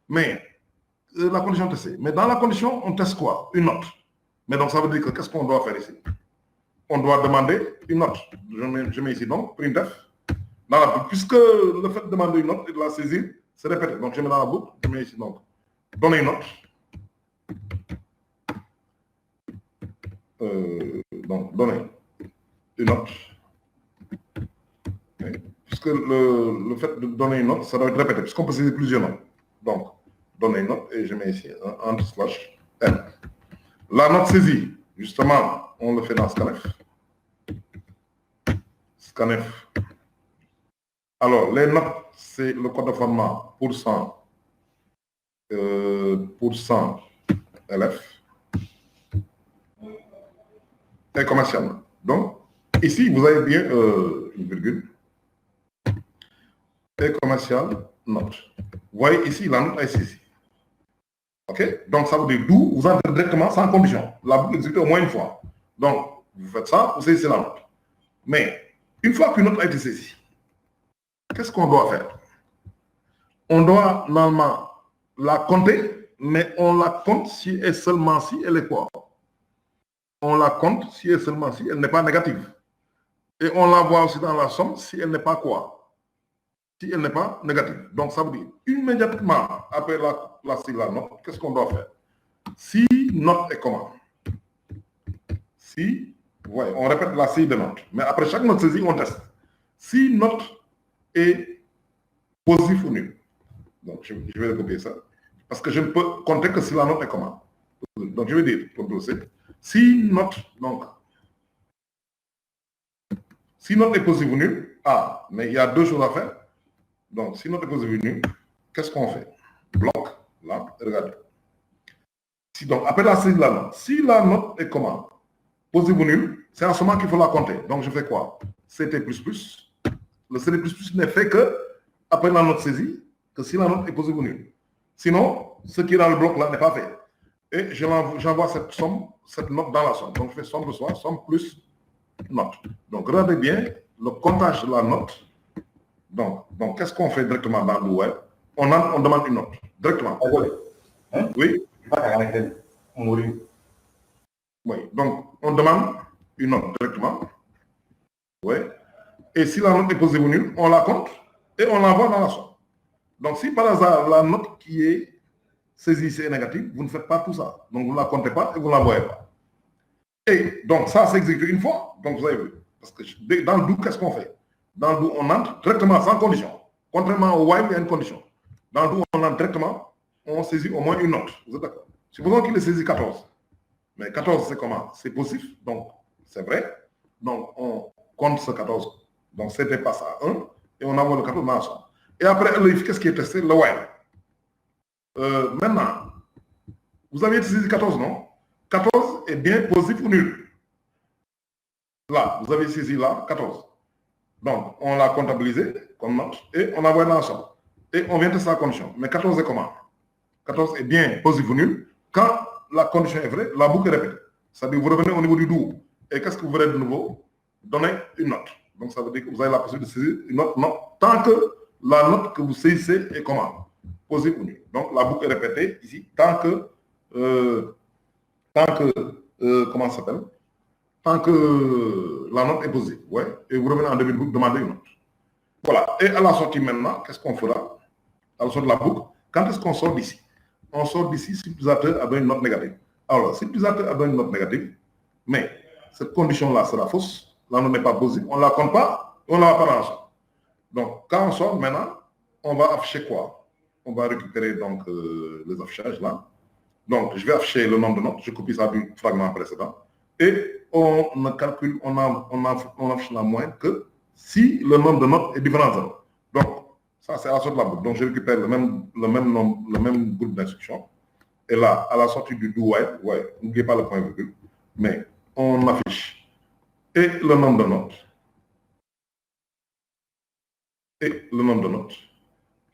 Mais la condition testée. Mais dans la condition, on teste quoi? Une note. Mais donc, ça veut dire que qu'est-ce qu'on doit faire ici? On doit demander une note. Je mets ici donc printf. Dans la boucle, puisque le fait de demander une note et de la saisir, c'est répété. Donc, je mets dans la boucle, je mets ici donc donner une note. Donc, donner une note. Okay. Puisque le fait de donner une note, ça doit être répété, puisqu'on peut saisir plusieurs notes. Donc, donner une note et je mets ici un entre slash n. La note saisie, justement, on le fait dans scanf. Scanf. Alors, les notes, c'est le code de format %, LF et commercial. Donc, ici, vous avez bien une virgule et commercial note. Vous voyez ici, la note est saisie. OK? Donc, ça veut dire d'où vous entrez directement sans condition. La boucle exécute au moins une fois. Donc, vous faites ça, vous saisissez la note. Mais, une fois qu'une note a été saisie, qu'est-ce qu'on doit faire? On doit normalement la compter, mais on la compte si et seulement si elle est quoi? On la compte si et seulement si elle n'est pas négative. Et on la voit aussi dans la somme si elle n'est pas quoi? Si elle n'est pas négative. Donc, ça veut dire, immédiatement après la note, qu'est-ce qu'on doit faire? Si note est comment? Si, ouais, on répète la série de notes. Mais après chaque note saisie, on teste. Si note est positif ou nul. Donc, je vais copier ça. Parce que je ne peux compter que si la note est comment. Donc, je vais dire, CTRL-C. Si note, donc, si note est positive ou nulle, mais il y a deux choses à faire. Donc, si note est positive ou nulle, qu'est-ce qu'on fait? Bloc, là, regardez. Si, donc, après la série de la note, si la note est comment? Positive ou nulle, c'est en ce moment qu'il faut la compter. Donc, je fais quoi? CT++. Le CT++ n'est fait que après la note saisie, que si la note est positive ou nulle. Sinon, ce qui est dans le bloc là n'est pas fait. Et j'envoie cette note dans la somme. Donc, je fais somme de soi, somme plus note. Donc, regardez bien le comptage de la note. Donc qu'est-ce qu'on fait directement dans le web? On demande une note, directement. Hein? Oui. Oui, donc on demande une note directement. Oui. Et si la note est positive ou nulle, on la compte et on l'envoie dans la somme. Donc, si par hasard, la note qui est saisie est négative, vous ne faites pas tout ça. Donc, vous ne la comptez pas et vous ne l'envoyez pas. Et donc, ça s'exécute une fois. Donc, vous avez vu. Parce que dans le do, qu'est-ce qu'on fait? Dans le do, on entre directement sans condition. Contrairement au while, il y a une condition. Dans le do, on entre directement, on saisit au moins une note. Vous êtes d'accord? Supposons qu'il est saisi 14. Mais 14, c'est comment? C'est positif. Donc, c'est vrai. Donc, on compte ce 14. Donc, c'était pas ça 1. Et on envoie le 14 dans la somme. Et après, le if, qu'est-ce qui est testé? Le while. Maintenant, vous aviez saisi 14, non? 14 est bien positif ou nul? Là, vous avez saisi là 14. Donc, on l'a comptabilisé comme note et on envoie dans la somme. Et on vient tester la condition. Mais 14 est comment? 14 est bien positif ou nul. Quand la condition est vraie, la boucle est répétée. C'est-à-dire que vous revenez au niveau du do. Et qu'est-ce que vous verrez de nouveau? Donner une note. Donc, ça veut dire que vous avez la possibilité de saisir une note, non, tant que la note que vous saisissez est comment? Positive ou nulle. Donc, la boucle est répétée ici, tant que comment ça s'appelle? Tant que la note est positive. Ouais. Et vous revenez en début de boucle, demandez une note. Voilà. Et à la sortie maintenant, qu'est-ce qu'on fera? À la sortie de la boucle, quand est-ce qu'on sort d'ici? On sort d'ici si l'utilisateur a donné une note négative. Alors, si l'utilisateur a donné une note négative, mais cette condition-là sera fausse, la note n'est pas positive, on ne la compte pas, on ne la va pas dans la somme. Donc, quand on sort maintenant, on va afficher quoi? On va récupérer donc les affichages là. Donc, je vais afficher le nombre de notes, je copie ça du fragment précédent. Et on calcule, on affiche la moyenne que si le nombre de notes est différent de 0. Donc, ça c'est à la sortie de la boucle. Donc, je récupère le même groupe d'instructions. Et là, à la sortie du do while, ouais, n'oubliez pas le point virgule, mais on affiche et le nombre de notes, et le nombre de notes,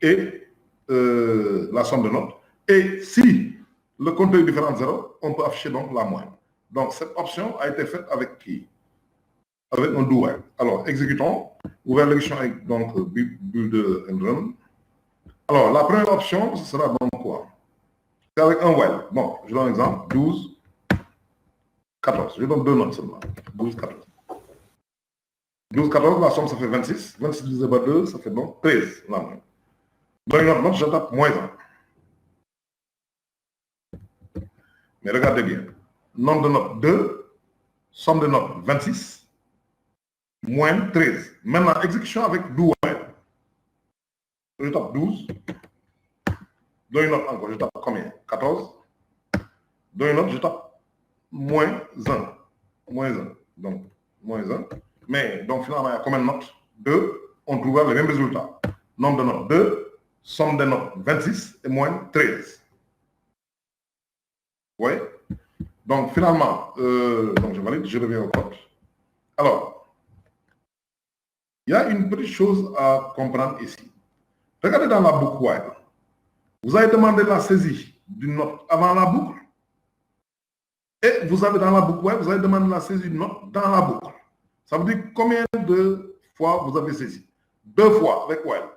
et la somme de notes. Et si le compteur est différent de 0, on peut afficher donc la moyenne. Donc, cette option a été faite avec qui? Avec un do while. Alors, exécutons. Ouvert l'exécution avec donc build and run. Alors, la première option, ce sera donc quoi? C'est avec un while. Bon, je donne un exemple. 12, 14. Je donne deux notes seulement. 12, 14. 12, 14, la somme, ça fait 26. 26 divisé par 2, ça fait donc 13. Là, dans une autre note, je tape moins 1. Mais regardez bien. Nombre de notes 2, somme de notes 26, moins 13. Maintenant, exécution avec do while. Je tape 12. Dans une note encore, je tape combien? 14. Dans une note, je tape moins 1. Moins 1. Donc, moins 1. Mais, donc finalement, il y a combien de notes? 2. On trouvera le même résultat. Nombre de notes 2, somme des notes 26 et moins 13. Oui. Donc finalement, donc je valide, je reviens au code. Alors, il y a une petite chose à comprendre ici. Regardez dans la boucle while. Vous avez demandé la saisie d'une note avant la boucle. Et vous avez dans la boucle while, vous avez demandé la saisie d'une note dans la boucle. Ça veut dire combien de fois vous avez saisi? 2 fois avec while.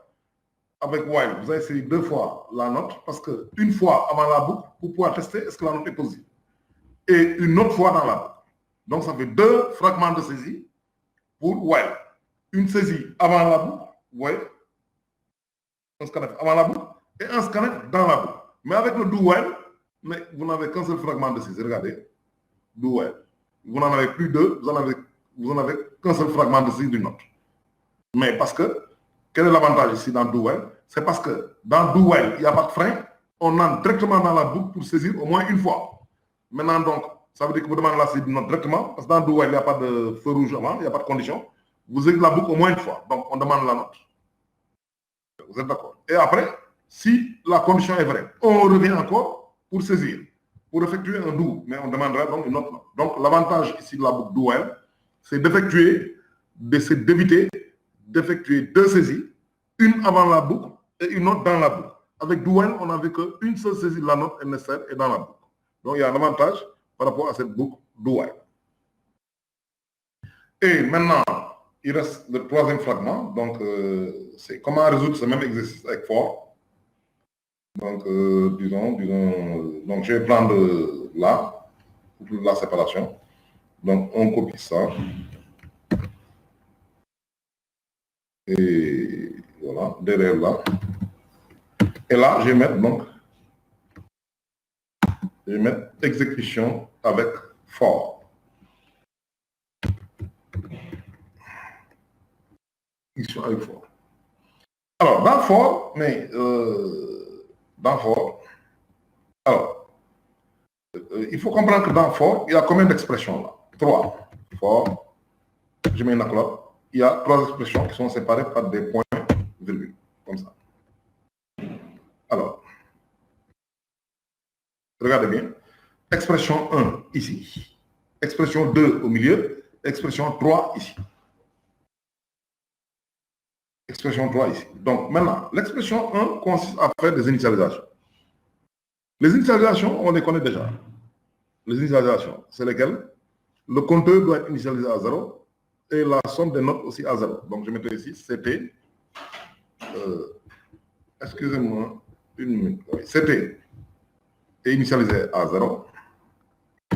Avec while, vous avez saisi 2 fois la note parce qu'une fois avant la boucle, pour pouvoir tester est-ce que la note est positive. Et une autre fois dans la boucle. Donc ça fait 2 fragments de saisie pour while. Une saisie avant la boucle, vous voyez, un scanf avant la boucle et un scanf dans la boucle. Mais avec le do while, mais vous n'avez qu'un seul fragment de saisie. Regardez, do while. Vous n'en avez plus deux, vous n'en avez qu'un seul fragment de saisie d'une note. Mais parce que, quel est l'avantage ici dans do while? C'est parce que dans do while, il n'y a pas de frein, on entre directement dans la boucle pour saisir au moins une fois. Maintenant donc, ça veut dire que vous demandez la saisie d'une note directement, parce que dans do while, il n'y a pas de feu rouge avant, il n'y a pas de condition. Vous avez la boucle au moins une fois, donc on demande la note. Vous êtes d'accord? Et après, si la condition est vraie, on revient encore pour saisir, pour effectuer un do, mais on demandera donc une autre note. Donc l'avantage ici de la boucle do while, c'est d'éviter d'effectuer 2 saisies, une avant la boucle et une autre dans la boucle. Avec do while, on n'avait qu'une seule saisie de la note nécessaire et dans la boucle. Donc il y a un avantage par rapport à cette boucle do while. Et maintenant, il reste le troisième fragment. Donc, c'est comment résoudre ce même exercice avec for. Donc, disons, donc je vais prendre là, pour la séparation. Donc, on copie ça. Et voilà, derrière là. Et là, je vais mettre donc, exécution avec for. Exécution avec for. Alors, dans for, mais dans for, alors, il faut comprendre que dans for, il y a combien d'expressions là? 3. For, je mets une accolade. Il y a 3 expressions qui sont séparées par des points, virgule, comme ça. Alors, regardez bien. Expression 1 ici. Expression 2 au milieu. Expression 3 ici. Expression 3 ici. Donc maintenant, l'expression 1 consiste à faire des initialisations. Les initialisations, on les connaît déjà. Les initialisations, c'est lesquelles? Le compteur doit être initialisé à 0 et la somme des notes aussi à 0. Donc je mettrai ici CT. Excusez-moi, une minute. Oui, CT est initialisé à 0.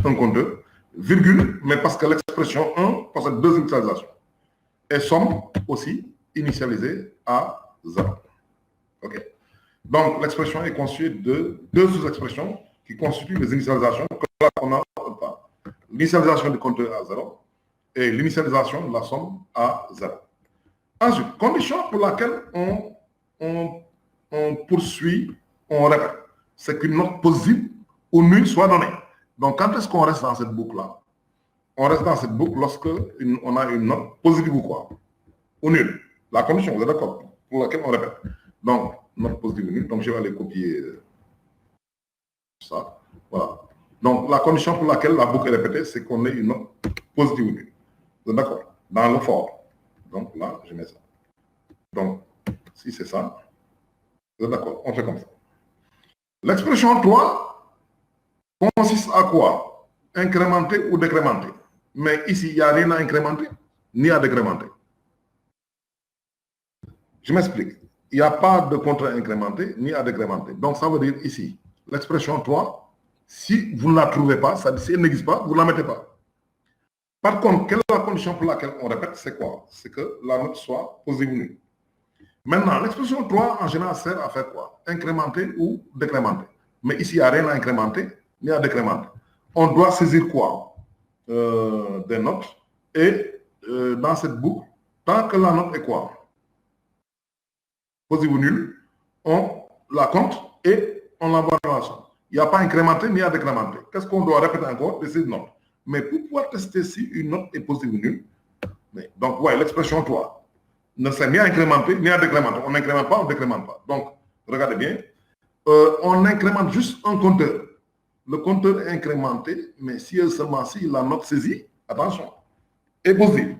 Un compteur, virgule, mais parce que l'expression 1 possède 2 initialisations. Et somme aussi initialisée à 0. OK? Donc, l'expression est constituée de 2 sous-expressions qui constituent les initialisations que là, on a pas. L'initialisation du compteur à 0 et l'initialisation de la somme à 0. Ensuite, condition pour laquelle on poursuit, on répète, c'est qu'une note positive ou nulle soit donnée. Donc, quand est-ce qu'on reste dans cette boucle-là? On reste dans cette boucle lorsque on a une note positive ou quoi? Ou nulle. La condition, vous êtes d'accord? Pour laquelle on répète. Donc, note positive ou nulle. Donc, je vais aller copier ça. Voilà. Donc, la condition pour laquelle la boucle est répétée, c'est qu'on ait une note positive ou nulle. Vous êtes d'accord? Dans le for. Donc, là, je mets ça. Donc, si c'est ça, vous êtes d'accord? On fait comme ça. L'expression 3 consiste à quoi? Incrémenter ou décrémenter. Mais ici, il n'y a rien à incrémenter, ni à décrémenter. Je m'explique. il n'y a pas de compteur incrémenté ni à décrémenter. Donc, ça veut dire ici, l'expression 3, si vous ne la trouvez pas, ça dit si elle n'existe pas, vous ne la mettez pas. Par contre, quelle est la condition pour laquelle on répète? C'est quoi? C'est que la note soit positive ou nulle. Maintenant, l'expression 3, en général, sert à faire quoi? Incrémenter ou décrémenter. Mais ici, il n'y a rien à incrémenter ni à décrémenter. On doit saisir quoi? Des notes. Et dans cette boucle, tant que la note est quoi? Positive ou nulle, on la compte et on l'envoie dans la somme. Il n'y a pas incrémenté ni à décrémenter. Qu'est-ce qu'on doit répéter encore? De ces notes. Mais pour pouvoir tester si une note est positive ou nulle, donc, ouais, l'expression 3 ne sert ni à incrémenter ni à décrémenter. On n'incrémente pas, on ne décrémente pas. Donc, regardez bien, on incrémente juste un compteur. Le compteur est incrémenté, mais si seulement si la note saisie, attention, est positive.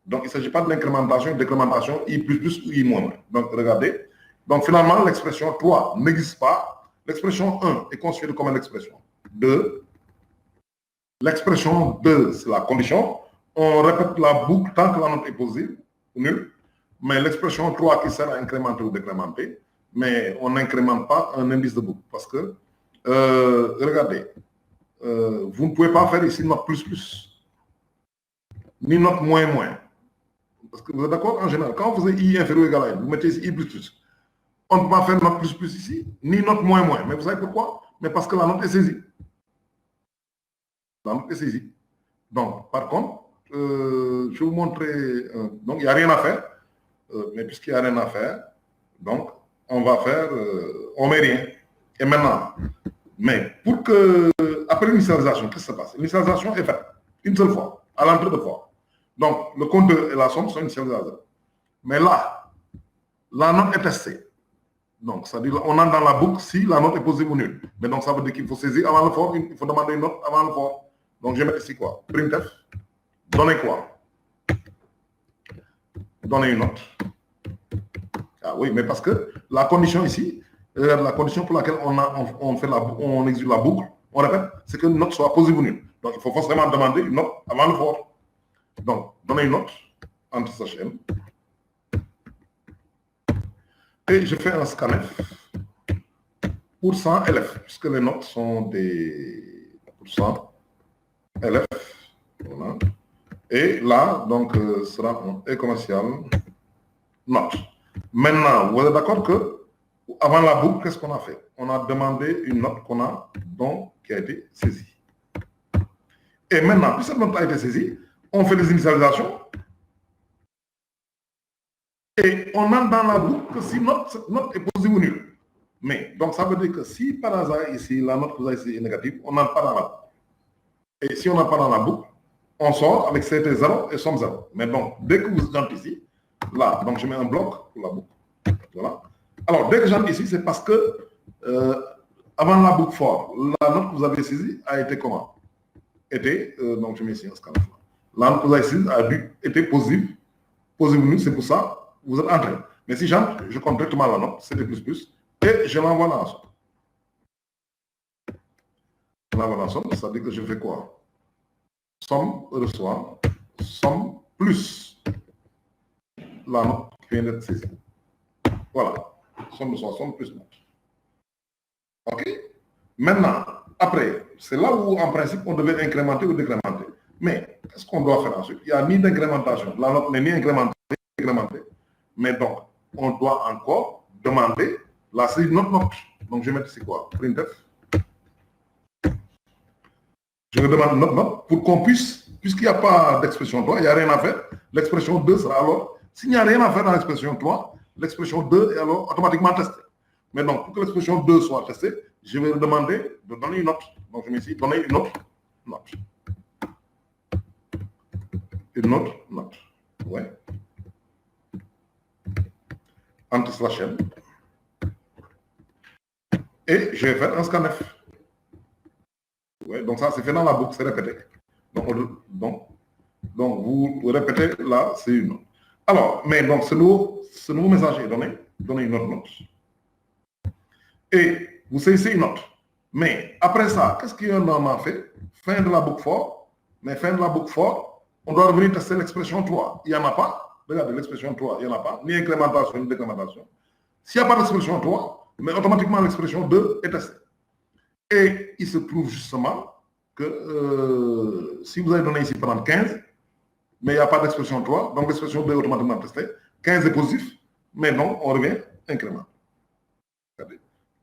Donc, il ne s'agit pas de l'incrémentation, décrémentation, I++ ou I-. Donc, regardez. Donc, finalement, l'expression 3 n'existe pas. L'expression 1 est considérée comme l'expression 2. L'expression 2, c'est la condition. On répète la boucle tant que la note est positive ou nulle. Mais l'expression 3 qui sert à incrémenter ou décrémenter, mais on n'incrémente pas un indice de boucle. Parce que, regardez, vous ne pouvez pas faire ici note plus, ni note moins. Parce que vous êtes d'accord? En général, quand vous faisiez I inférieur ou égal à N, vous mettez ici I++. On ne peut pas faire note plus ici, ni note moins. Mais vous savez pourquoi? Mais parce que la note est saisie. La note est saisie. Donc, par contre, je vais vous montrer. Donc, il n'y a rien à faire. Mais puisqu'il n'y a rien à faire, donc, on va faire. On ne met rien. Et maintenant, mais pour que. Après l'initialisation, qu'est-ce qui se passe? L'initialisation est faite une seule fois, à l'entrée de fois. Donc, le compteur et la somme sont initialisés à 0. Mais là, la note est testée. Donc, ça dit, on entre dans la boucle si la note est positive ou nulle. Mais donc, ça veut dire qu'il faut saisir avant le for, il faut demander une note avant le for. Donc, je vais mettre ici quoi? Printf. Donnez quoi? Donnez une note. Ah oui, mais parce que la condition ici, la condition pour laquelle on exécute la boucle, on répète, c'est que une note soit positive ou nulle. Donc, il faut forcément demander une note avant le for. Donc, donnez une note entre /m. Et je fais un scanf pour 100 LF, puisque les notes sont des pourcents LF. Voilà. Et là, donc, sera un E commercial note. Maintenant, vous êtes d'accord que avant la boucle, qu'est-ce qu'on a fait? On a demandé une note qui a été saisie. Et maintenant, puisque cette note a été saisie, on fait des initialisations et on entre dans la boucle que si cette note est positive ou nulle. Mais, donc ça veut dire que si par hasard ici, la note que vous avez ici est négative, on n'entre pas dans la boucle. Et si on n'entre pas dans la boucle, on sort avec CT 0 et somme 0. Mais bon, dès que vous entrez ici, là, donc je mets un bloc pour la boucle. Voilà. Alors, dès que j'entre ici, c'est parce que avant la boucle for, la note que vous avez saisie a été comment? Donc je mets ici un scanner. La note que vous avez saisie a dû être positive ou nulle, c'est pour ça vous êtes entré. Mais si j'entre, je compte directement la note, CT++, et je l'envoie dans la somme. Je l'envoie dans la somme, ça veut dire que je fais quoi? Somme reçoit, somme plus la note qui vient d'être saisie. Voilà. Somme reçoit, somme plus note. OK? Maintenant, après, c'est là où, en principe, on devait incrémenter ou décrémenter. Mais, qu'est-ce qu'on doit faire ensuite? Il n'y a ni d'incrémentation. La note n'est ni incrémentée, ni décrémentée. Mais donc, on doit encore demander la série note. Donc, je vais mettre ici quoi? Printf. Je vais demander note pour qu'on puisse, puisqu'il n'y a pas d'expression 3, il n'y a rien à faire, l'expression 2 sera alors, s'il n'y a rien à faire dans l'expression 3, l'expression 2 est alors automatiquement testée. Mais donc, pour que l'expression 2 soit testée, je vais demander de donner une note. Donc, je mets ici, donner une note. Une note. Ouais. Entre /m. Et je vais faire un scanf. Ouais, donc ça, c'est fait dans la boucle, c'est répété. Donc, vous répétez là, c'est une note. Alors, mais donc, ce nouveau message est donné. Donnez une autre note. Et vous saisissez une note. Mais après ça, qu'est-ce qu'on a fait? Fin de la boucle for. Mais fin de la boucle for, on doit revenir tester l'expression 3. Il n'y en a pas. Regardez l'expression 3, il n'y en a pas. Ni incrémentation, ni décrémentation. S'il n'y a pas d'expression 3, mais automatiquement l'expression 2 est testée. Et il se trouve justement que si vous avez donné ici pendant 15, mais il n'y a pas d'expression 3, donc l'expression 2 est automatiquement testée. 15 est positif, mais non, on revient incrément.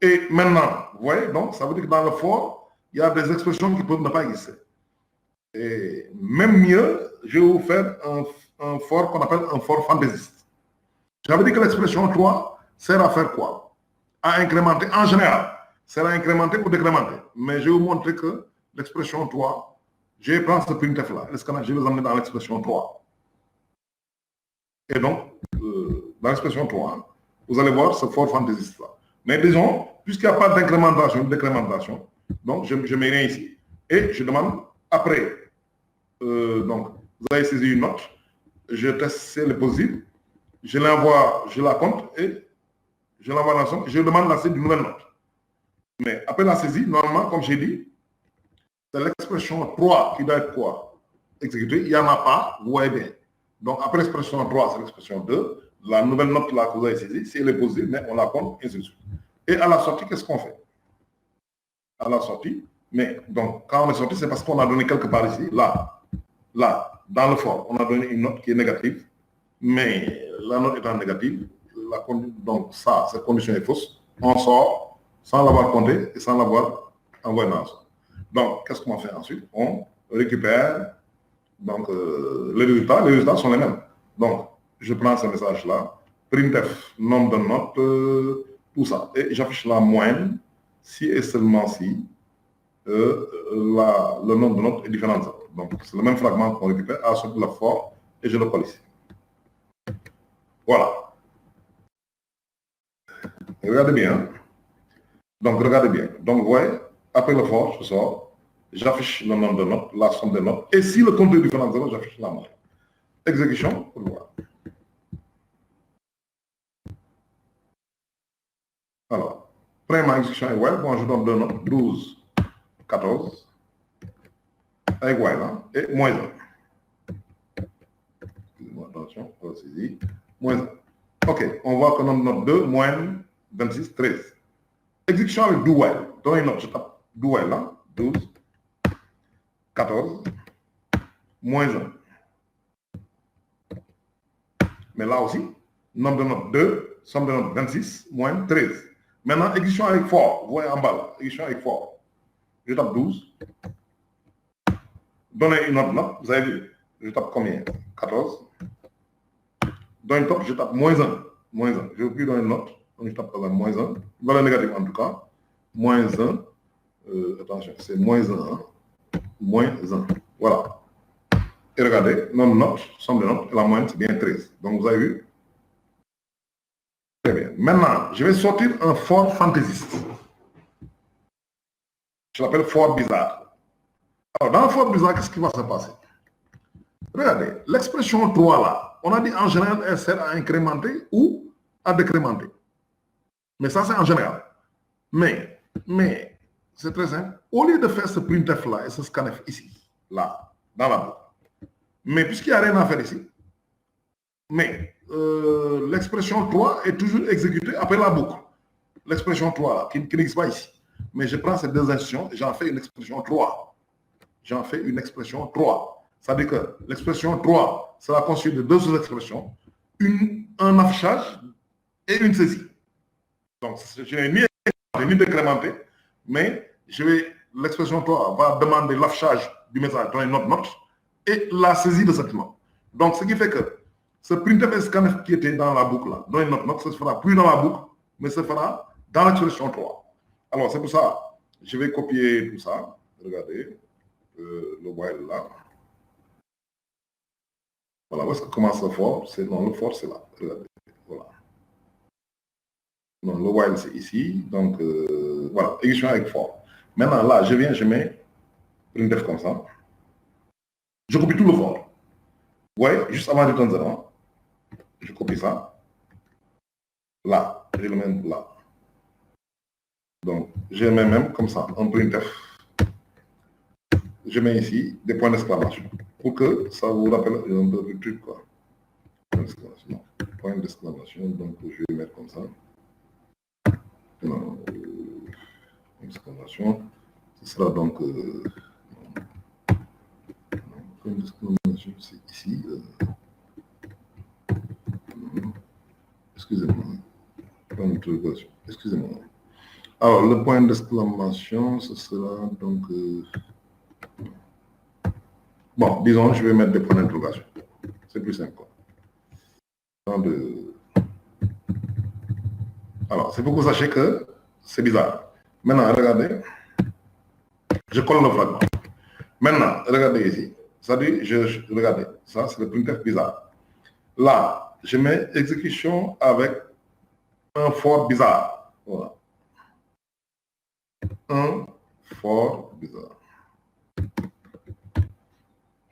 Et maintenant, vous voyez, donc ça veut dire que dans le for, il y a des expressions qui peuvent ne pas exister. Et même mieux, je vais vous faire un for qu'on appelle un for fantaisiste. J'avais dit que l'expression 3 sert à faire quoi? À incrémenter, en général, sert à incrémenter ou décrémenter. Mais je vais vous montrer que l'expression 3, je vais prendre ce printf-là, je vais vous emmener dans l'expression 3. Et donc, dans l'expression 3, vous allez voir ce for fantaisiste-là. Mais disons, puisqu'il n'y a pas d'incrémentation ou de décrémentation, donc je mets rien ici. Et je demande, après, donc, vous avez saisi une note, je teste si elle est possible, je l'envoie, je la compte et je l'envoie dans la somme, je demande la saisie d'une nouvelle note. Mais après la saisie, normalement, comme j'ai dit, c'est l'expression 3 qui doit être quoi? Exécutée. Il n'y en a pas, vous voyez bien. Donc, après l'expression 3, c'est l'expression 2. La nouvelle note là que vous avez saisie, si elle est positive, mais on la compte, et ainsi de suite. Et à la sortie, qu'est-ce qu'on fait? À la sortie, mais donc, quand on est sorti, c'est parce qu'on a donné quelque part ici, là, dans le for, on a donné une note qui est négative, mais la note étant négative, donc ça, cette condition est fausse, on sort sans l'avoir compté et sans l'avoir envoyé dans la sorte. Donc, qu'est-ce qu'on fait ensuite? On récupère donc, les résultats sont les mêmes. Donc, je prends ce message-là, printf, nombre de notes, tout ça, et j'affiche la moyenne si et seulement si le nombre de notes est différent de ça. Donc, c'est le même fragment qu'on récupère à la sortie de la for et je le colle ici. Voilà. Regardez bien. Donc, regardez bien. Donc, vous voyez, après le for, je sors, j'affiche le nombre de notes, la somme des notes, et si le compte est différent de 0, j'affiche la moyenne. Exécution, pour voir. Alors, premièrement, exécution est while. Bon, je donne deux notes, 12, 14, avec while, hein, et moins 1. Excusez-moi, attention, on va saisir. Moins 1. OK, on voit que nombre de note 2, moins 26, 13. Exécution avec do while. Donne une note, je tape do while, là, 12, 14, moins 1. Mais là aussi, nombre de notes 2, somme de notes 26, moins 13. Maintenant, exécution avec for. Vous voyez en bas là, exécution avec for. Je tape 12. Donnez une autre note, vous avez vu. Je tape combien? 14. Dans une top, je tape moins 1. Moins 1. Je ne veux plus donner une note. Donc je tape par exemple moins 1. Valeur négative en tout cas. Moins 1. Attention, c'est moins 1. Hein? Moins 1. Voilà. Et regardez, nombre de notes, somme de notes, et la moyenne, c'est bien 13. Donc vous avez vu? Très bien. Maintenant, je vais sortir un for fantaisiste. Je l'appelle for bizarre. Alors, dans le for bizarre, qu'est-ce qui va se passer? Regardez, l'expression 3 là, on a dit en général, elle sert à incrémenter ou à décrémenter. Mais ça, c'est en général. Mais c'est très simple. Au lieu de faire ce printf là et ce scanf ici, là, dans la boucle, mais puisqu'il n'y a rien à faire ici, mais l'expression 3 est toujours exécutée après la boucle. L'expression 3 là, qui n'existe pas ici. Mais je prends ces deux instructions et j'en fais une expression 3. J'en fais une expression 3. Ça veut dire que l'expression 3 sera constituée de deux sous-expressions, un affichage et une saisie. Donc, je n'ai ni décrémenté, mais l'expression 3 va demander l'affichage du message dans une autre note et la saisie de cette note. Donc, ce qui fait que ce printf et scanf qui était dans la boucle, là, dans une autre note, ce ne sera plus dans la boucle, mais ce sera dans l'expression 3. Alors, c'est pour ça, je vais copier tout ça. Regardez, le while là. Voilà, où est-ce que commence le for? Non, le for, c'est là. Regardez, voilà. Non, le while, c'est ici. Donc, voilà, exécution avec for. Maintenant, là, je mets printf comme ça. Je copie tout le for. Vous voyez, juste avant du temps 0, je copie ça. Là, je le mets là. Donc, je mets même comme ça, un printf. Je mets ici des points d'exclamation pour que ça vous rappelle un peu le truc, quoi. Point d'exclamation, donc je vais mettre comme ça. Non, exclamation, ce sera donc point d'exclamation, c'est ici. Excusez-moi. Point d'interrogation. Excusez-moi. Alors, le point d'exclamation, ce sera donc... bon, disons, je vais mettre des points d'interrogation. C'est plus simple. Alors, c'est pour que vous sachiez que c'est bizarre. Maintenant, regardez. Je colle le fragment. Maintenant, regardez ici. Ça dit, regardez, ça c'est le printf bizarre. Là, je mets exécution avec un for bizarre. Voilà. Un for bizarre.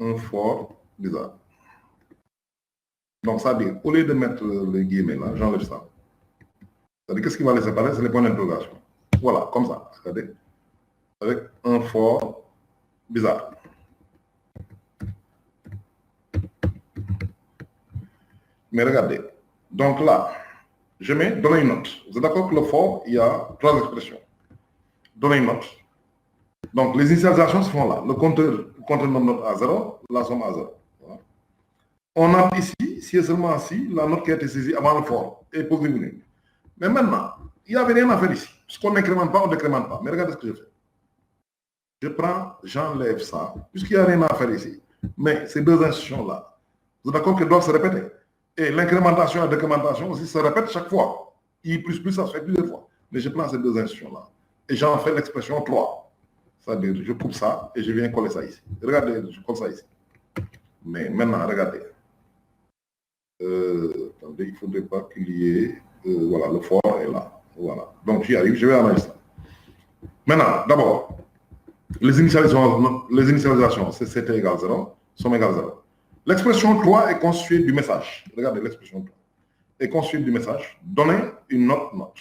Un for bizarre. Donc, ça veut dire, au lieu de mettre les guillemets là, j'enlève ça. Ça veut dire, qu'est-ce qui va les séparer? C'est les points d'interrogation. Voilà, comme ça, regardez. Avec un for bizarre. Mais regardez, donc là, je mets donner une note. Vous êtes d'accord que le for, il y a 3 expressions. Donner une note. Donc, les initialisations se font là. Le compteur donne note à 0, la somme à 0. Voilà. On a ici, si et seulement si, la note qui a été saisie avant le for est positionnée. Mais maintenant, il n'y avait rien à faire ici. Puisqu'on n'incrémente pas, on ne décrémente pas. Mais regardez ce que je fais. Je prends, j'enlève ça, puisqu'il n'y a rien à faire ici. Mais ces deux instructions-là, vous êtes d'accord qu'elles doivent se répéter? Et l'incrémentation et la décrémentation aussi se répètent chaque fois. I++, ça se fait plusieurs fois. Mais je prends ces deux instructions-là. Et j'en fais l'expression 3. C'est-à-dire, je coupe ça et je viens coller ça ici. Regardez, je colle ça ici. Mais maintenant, regardez. Attendez, il ne faudrait pas qu'il y ait... voilà, le for est là. Voilà. Donc, j'y arrive, je vais analyser ça. Maintenant, d'abord, les initialisations, c'est CT égale 0, somme égale 0. L'expression 3 est constituée du message. Regardez l'expression 3. Est constituée du message. Donner une note.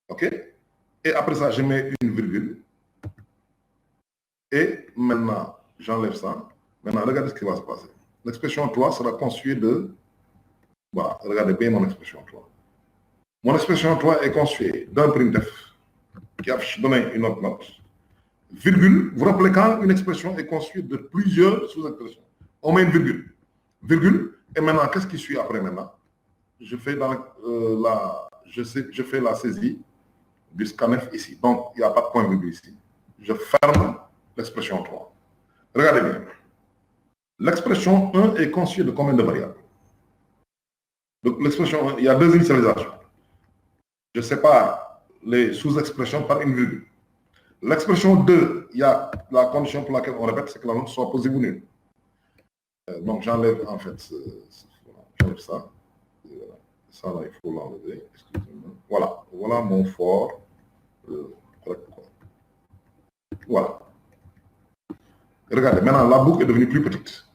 OK? Et après ça, je mets une virgule. Et maintenant, j'enlève ça. Maintenant, regardez ce qui va se passer. L'expression 3 sera constituée de... Voilà, regardez bien mon expression 3. Mon expression 3 est constituée d'un printf qui affiche donner une autre note. Virgule, vous rappelez quand une expression est constituée de plusieurs sous-expressions. On met une virgule. Virgule, et maintenant, qu'est-ce qui suit après maintenant? Je fais, je fais la saisie du scanf ici. Donc, il n'y a pas de point virgule ici. Je ferme l'expression 3. Regardez bien. L'expression 1 est constituée de combien de variables? Donc, l'expression 1, il y a deux initialisations. Je sépare les sous-expressions par une virgule. L'expression 2, il y a la condition pour laquelle on répète, c'est que la note soit positive ou nulle. Donc, j'enlève en fait, j'enlève ça. Ça, là, il faut l'enlever. Voilà. Voilà mon for. Voilà. Regardez, maintenant, la boucle est devenue plus petite.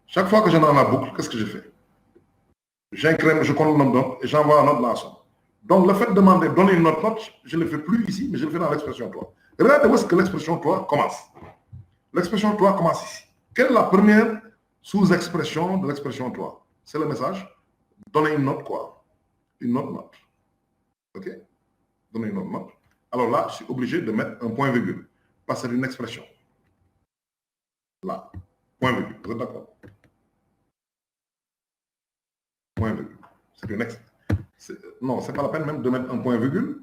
Chaque fois que je dans la boucle, qu'est-ce que je fais? J'incrémente, je compte une note et j'envoie une note dans la somme. Donc, le fait de demander donner une autre note, je ne le fais plus ici, mais je le fais dans l'expression 3. Regardez où est-ce que l'expression 3 commence. L'expression 3 commence ici. Quelle est la première sous-expression de l'expression 3? C'est le message. Donner une note quoi? Une autre note. OK? Donner une autre note. Alors là, je suis obligé de mettre un point virgule. Parce que c'est une expression. Là. Point virgule. Vous êtes d'accord? Point virgule. C'est une expression. Non, ce n'est pas la peine même de mettre un point virgule.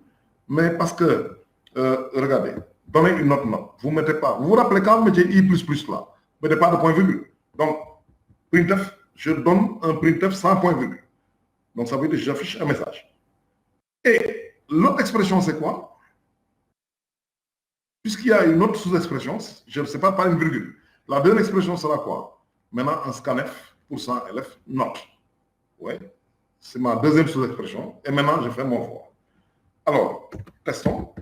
Mais parce que, regardez, donnez une autre note. Vous ne mettez pas. Vous vous rappelez quand vous mettez I++ là, vous ne mettez pas de point virgule. Donc, printf, je donne un printf sans point virgule. Donc, ça veut dire que j'affiche un message. Et l'autre expression, c'est quoi? Puisqu'il y a une autre sous-expression, je ne sais pas par une virgule. La deuxième expression sera quoi? Maintenant, un scanf pour 100 LF note. Oui. C'est ma deuxième sous-expression. Et maintenant, je fais mon for. Alors, testons.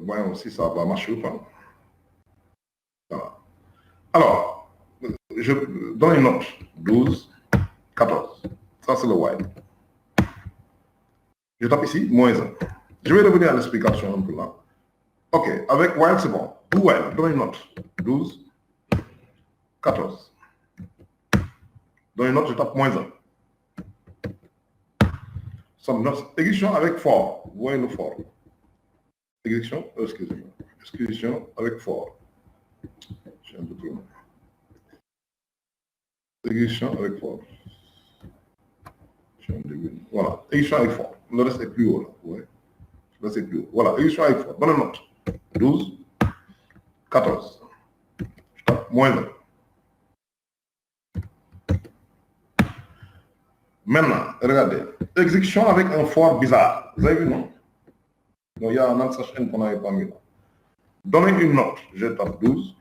Voyons si ça va marcher ou pas. Voilà. Alors, je donne une note. 12, 14. Ça, c'est le while. Je tape ici, moins 1. Je vais revenir à l'explication un peu là. OK, avec while, c'est bon. Ou while, donne une note. 12, 14. Dans une note, je tape moins 1. some notes. Exécution avec for. Vous voyez le for. Exécution, excusez-moi. Exécution avec for. J'ai un peu trop long. Exécution avec for. Voilà. Exécution avec for. Le reste est plus haut là. Ouais. Le reste est plus haut. Voilà. Exécution avec for. Bonne note. 12, 14. Je tape moins 1. Maintenant, regardez. Exécution avec un for bizarre. Vous avez vu, non? Donc, il y a un n qu'on n'avait pas mis là. Donnez une note. Je tape 12.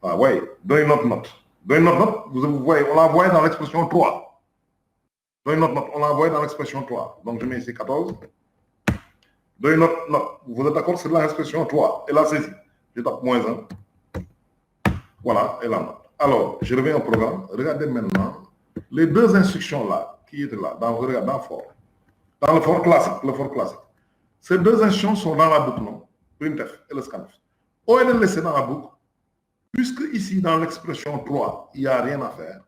Ah ouais, donnez une autre note. Donnez une autre note, vous voyez, on l'a envoyé dans l'expression 3. Donnez une autre note, on l'a envoyé dans l'expression 3. Donc, je mets ici 14. Donnez une autre note. Vous êtes d'accord, c'est dans l'expression 3. Et là, c'est ici. Je tape moins 1. Voilà, et la note. Alors, je reviens au programme. Regardez maintenant les deux instructions là, qui étaient là, dans for. Dans le for classique. Ces deux instructions sont dans la boucle, non? Printf et le scanf. Au lieu de les laisser dans la boucle, puisque ici, dans l'expression 3, il n'y a rien à faire,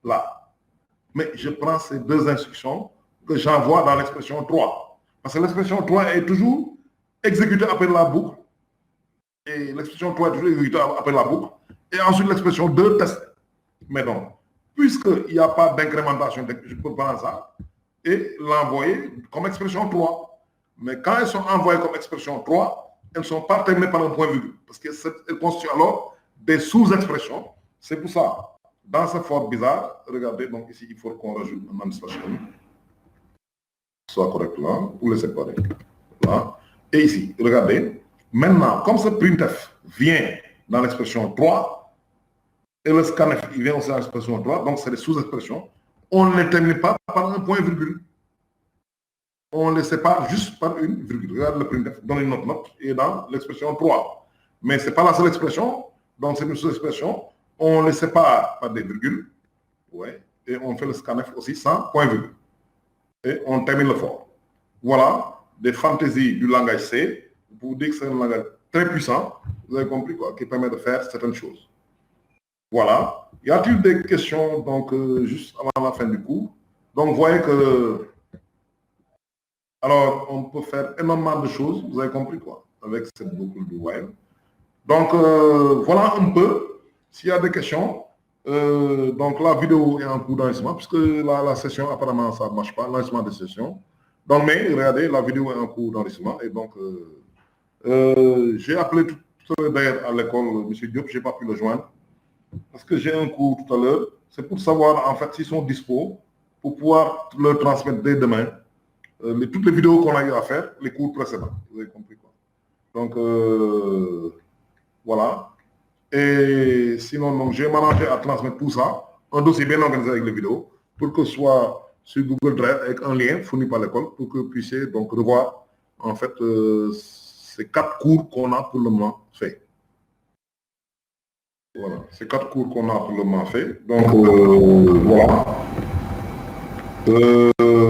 là. Mais je prends ces deux instructions que j'envoie dans l'expression 3. Parce que l'expression 3 est toujours exécutée après la boucle. Et l'expression 3 est toujours exécutée après la boucle. Et ensuite, l'expression 2 teste. Mais donc, puisqu'il n'y a pas d'incrémentation, je peux prendre ça et l'envoyer comme expression 3. Mais quand elles sont envoyées comme expression 3, elles ne sont pas terminées par un point virgule. Parce qu'elles constituent alors des sous-expressions. C'est pour ça, dans ce for bizarre, regardez, donc ici, il faut qu'on rajoute un administration. Soit correct là, pour le séparer. Là. Et ici, regardez, maintenant, comme ce printf vient dans l'expression 3, et le scanf, il vient aussi dans l'expression 3, donc c'est des sous-expressions, on ne les termine pas par un point virgule. On les sépare juste par une virgule. Regarde le printf, donne une autre note, et dans l'expression 3. Mais ce n'est pas la seule expression, donc c'est une sous-expression. On les sépare par des virgules, ouais, et on fait le scanf aussi sans point virgule. Et on termine le for. Voilà, des fantaisies du langage C, pour dire que c'est un langage très puissant, vous avez compris quoi, qui permet de faire certaines choses. Voilà. Y a-t-il des questions, donc, juste avant la fin du cours? Donc, vous voyez que alors, on peut faire énormément de choses, vous avez compris quoi, avec cette boucle du while. Donc, voilà un peu, s'il y a des questions, donc la vidéo est en cours d'enregistrement, puisque la session, apparemment, ça ne marche pas, l'enregistrement de session. Donc, mais regardez, la vidéo est en cours d'enregistrement, et donc, j'ai appelé tout à l'heure à l'école, M. Diop, je n'ai pas pu le joindre, parce que j'ai un cours tout à l'heure, c'est pour savoir, en fait, s'ils sont dispo, pour pouvoir leur transmettre dès demain, toutes les vidéos qu'on a eu à faire, les cours précédents. Vous avez compris quoi. Donc, voilà. Et sinon, j'ai managé à transmettre tout ça, un dossier bien organisé avec les vidéos, pour que ce soit sur Google Drive avec un lien fourni par l'école, pour que vous puissiez donc revoir, en fait, ces 4 cours qu'on a pour le moment fait. Voilà, ces 4 cours qu'on a pour le moment fait. Donc, voilà.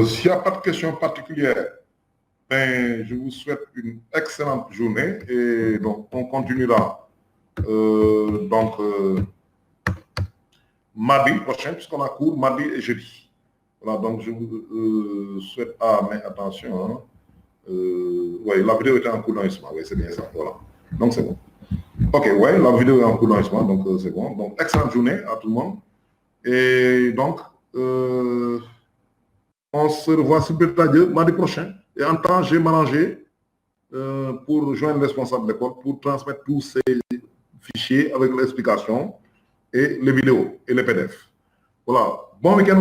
S'il n'y a pas de questions particulières, ben, je vous souhaite une excellente journée et donc on continuera mardi prochain puisqu'on a cours mardi et jeudi. Voilà, donc je vous souhaite, mais attention, hein, ouais, la vidéo était en cours d'enregistrement, oui, c'est bien ça, voilà, donc c'est bon. Ok, ouais, la vidéo est en cours d'enregistrement, donc c'est bon. Donc, excellente journée à tout le monde. Et donc, on se revoit sur Bertadieu mardi prochain. Et en temps, j'ai mélangé pour joindre le responsable de l'école pour transmettre tous ces fichiers avec l'explication et les vidéos et les PDF. Voilà. Bon week-end.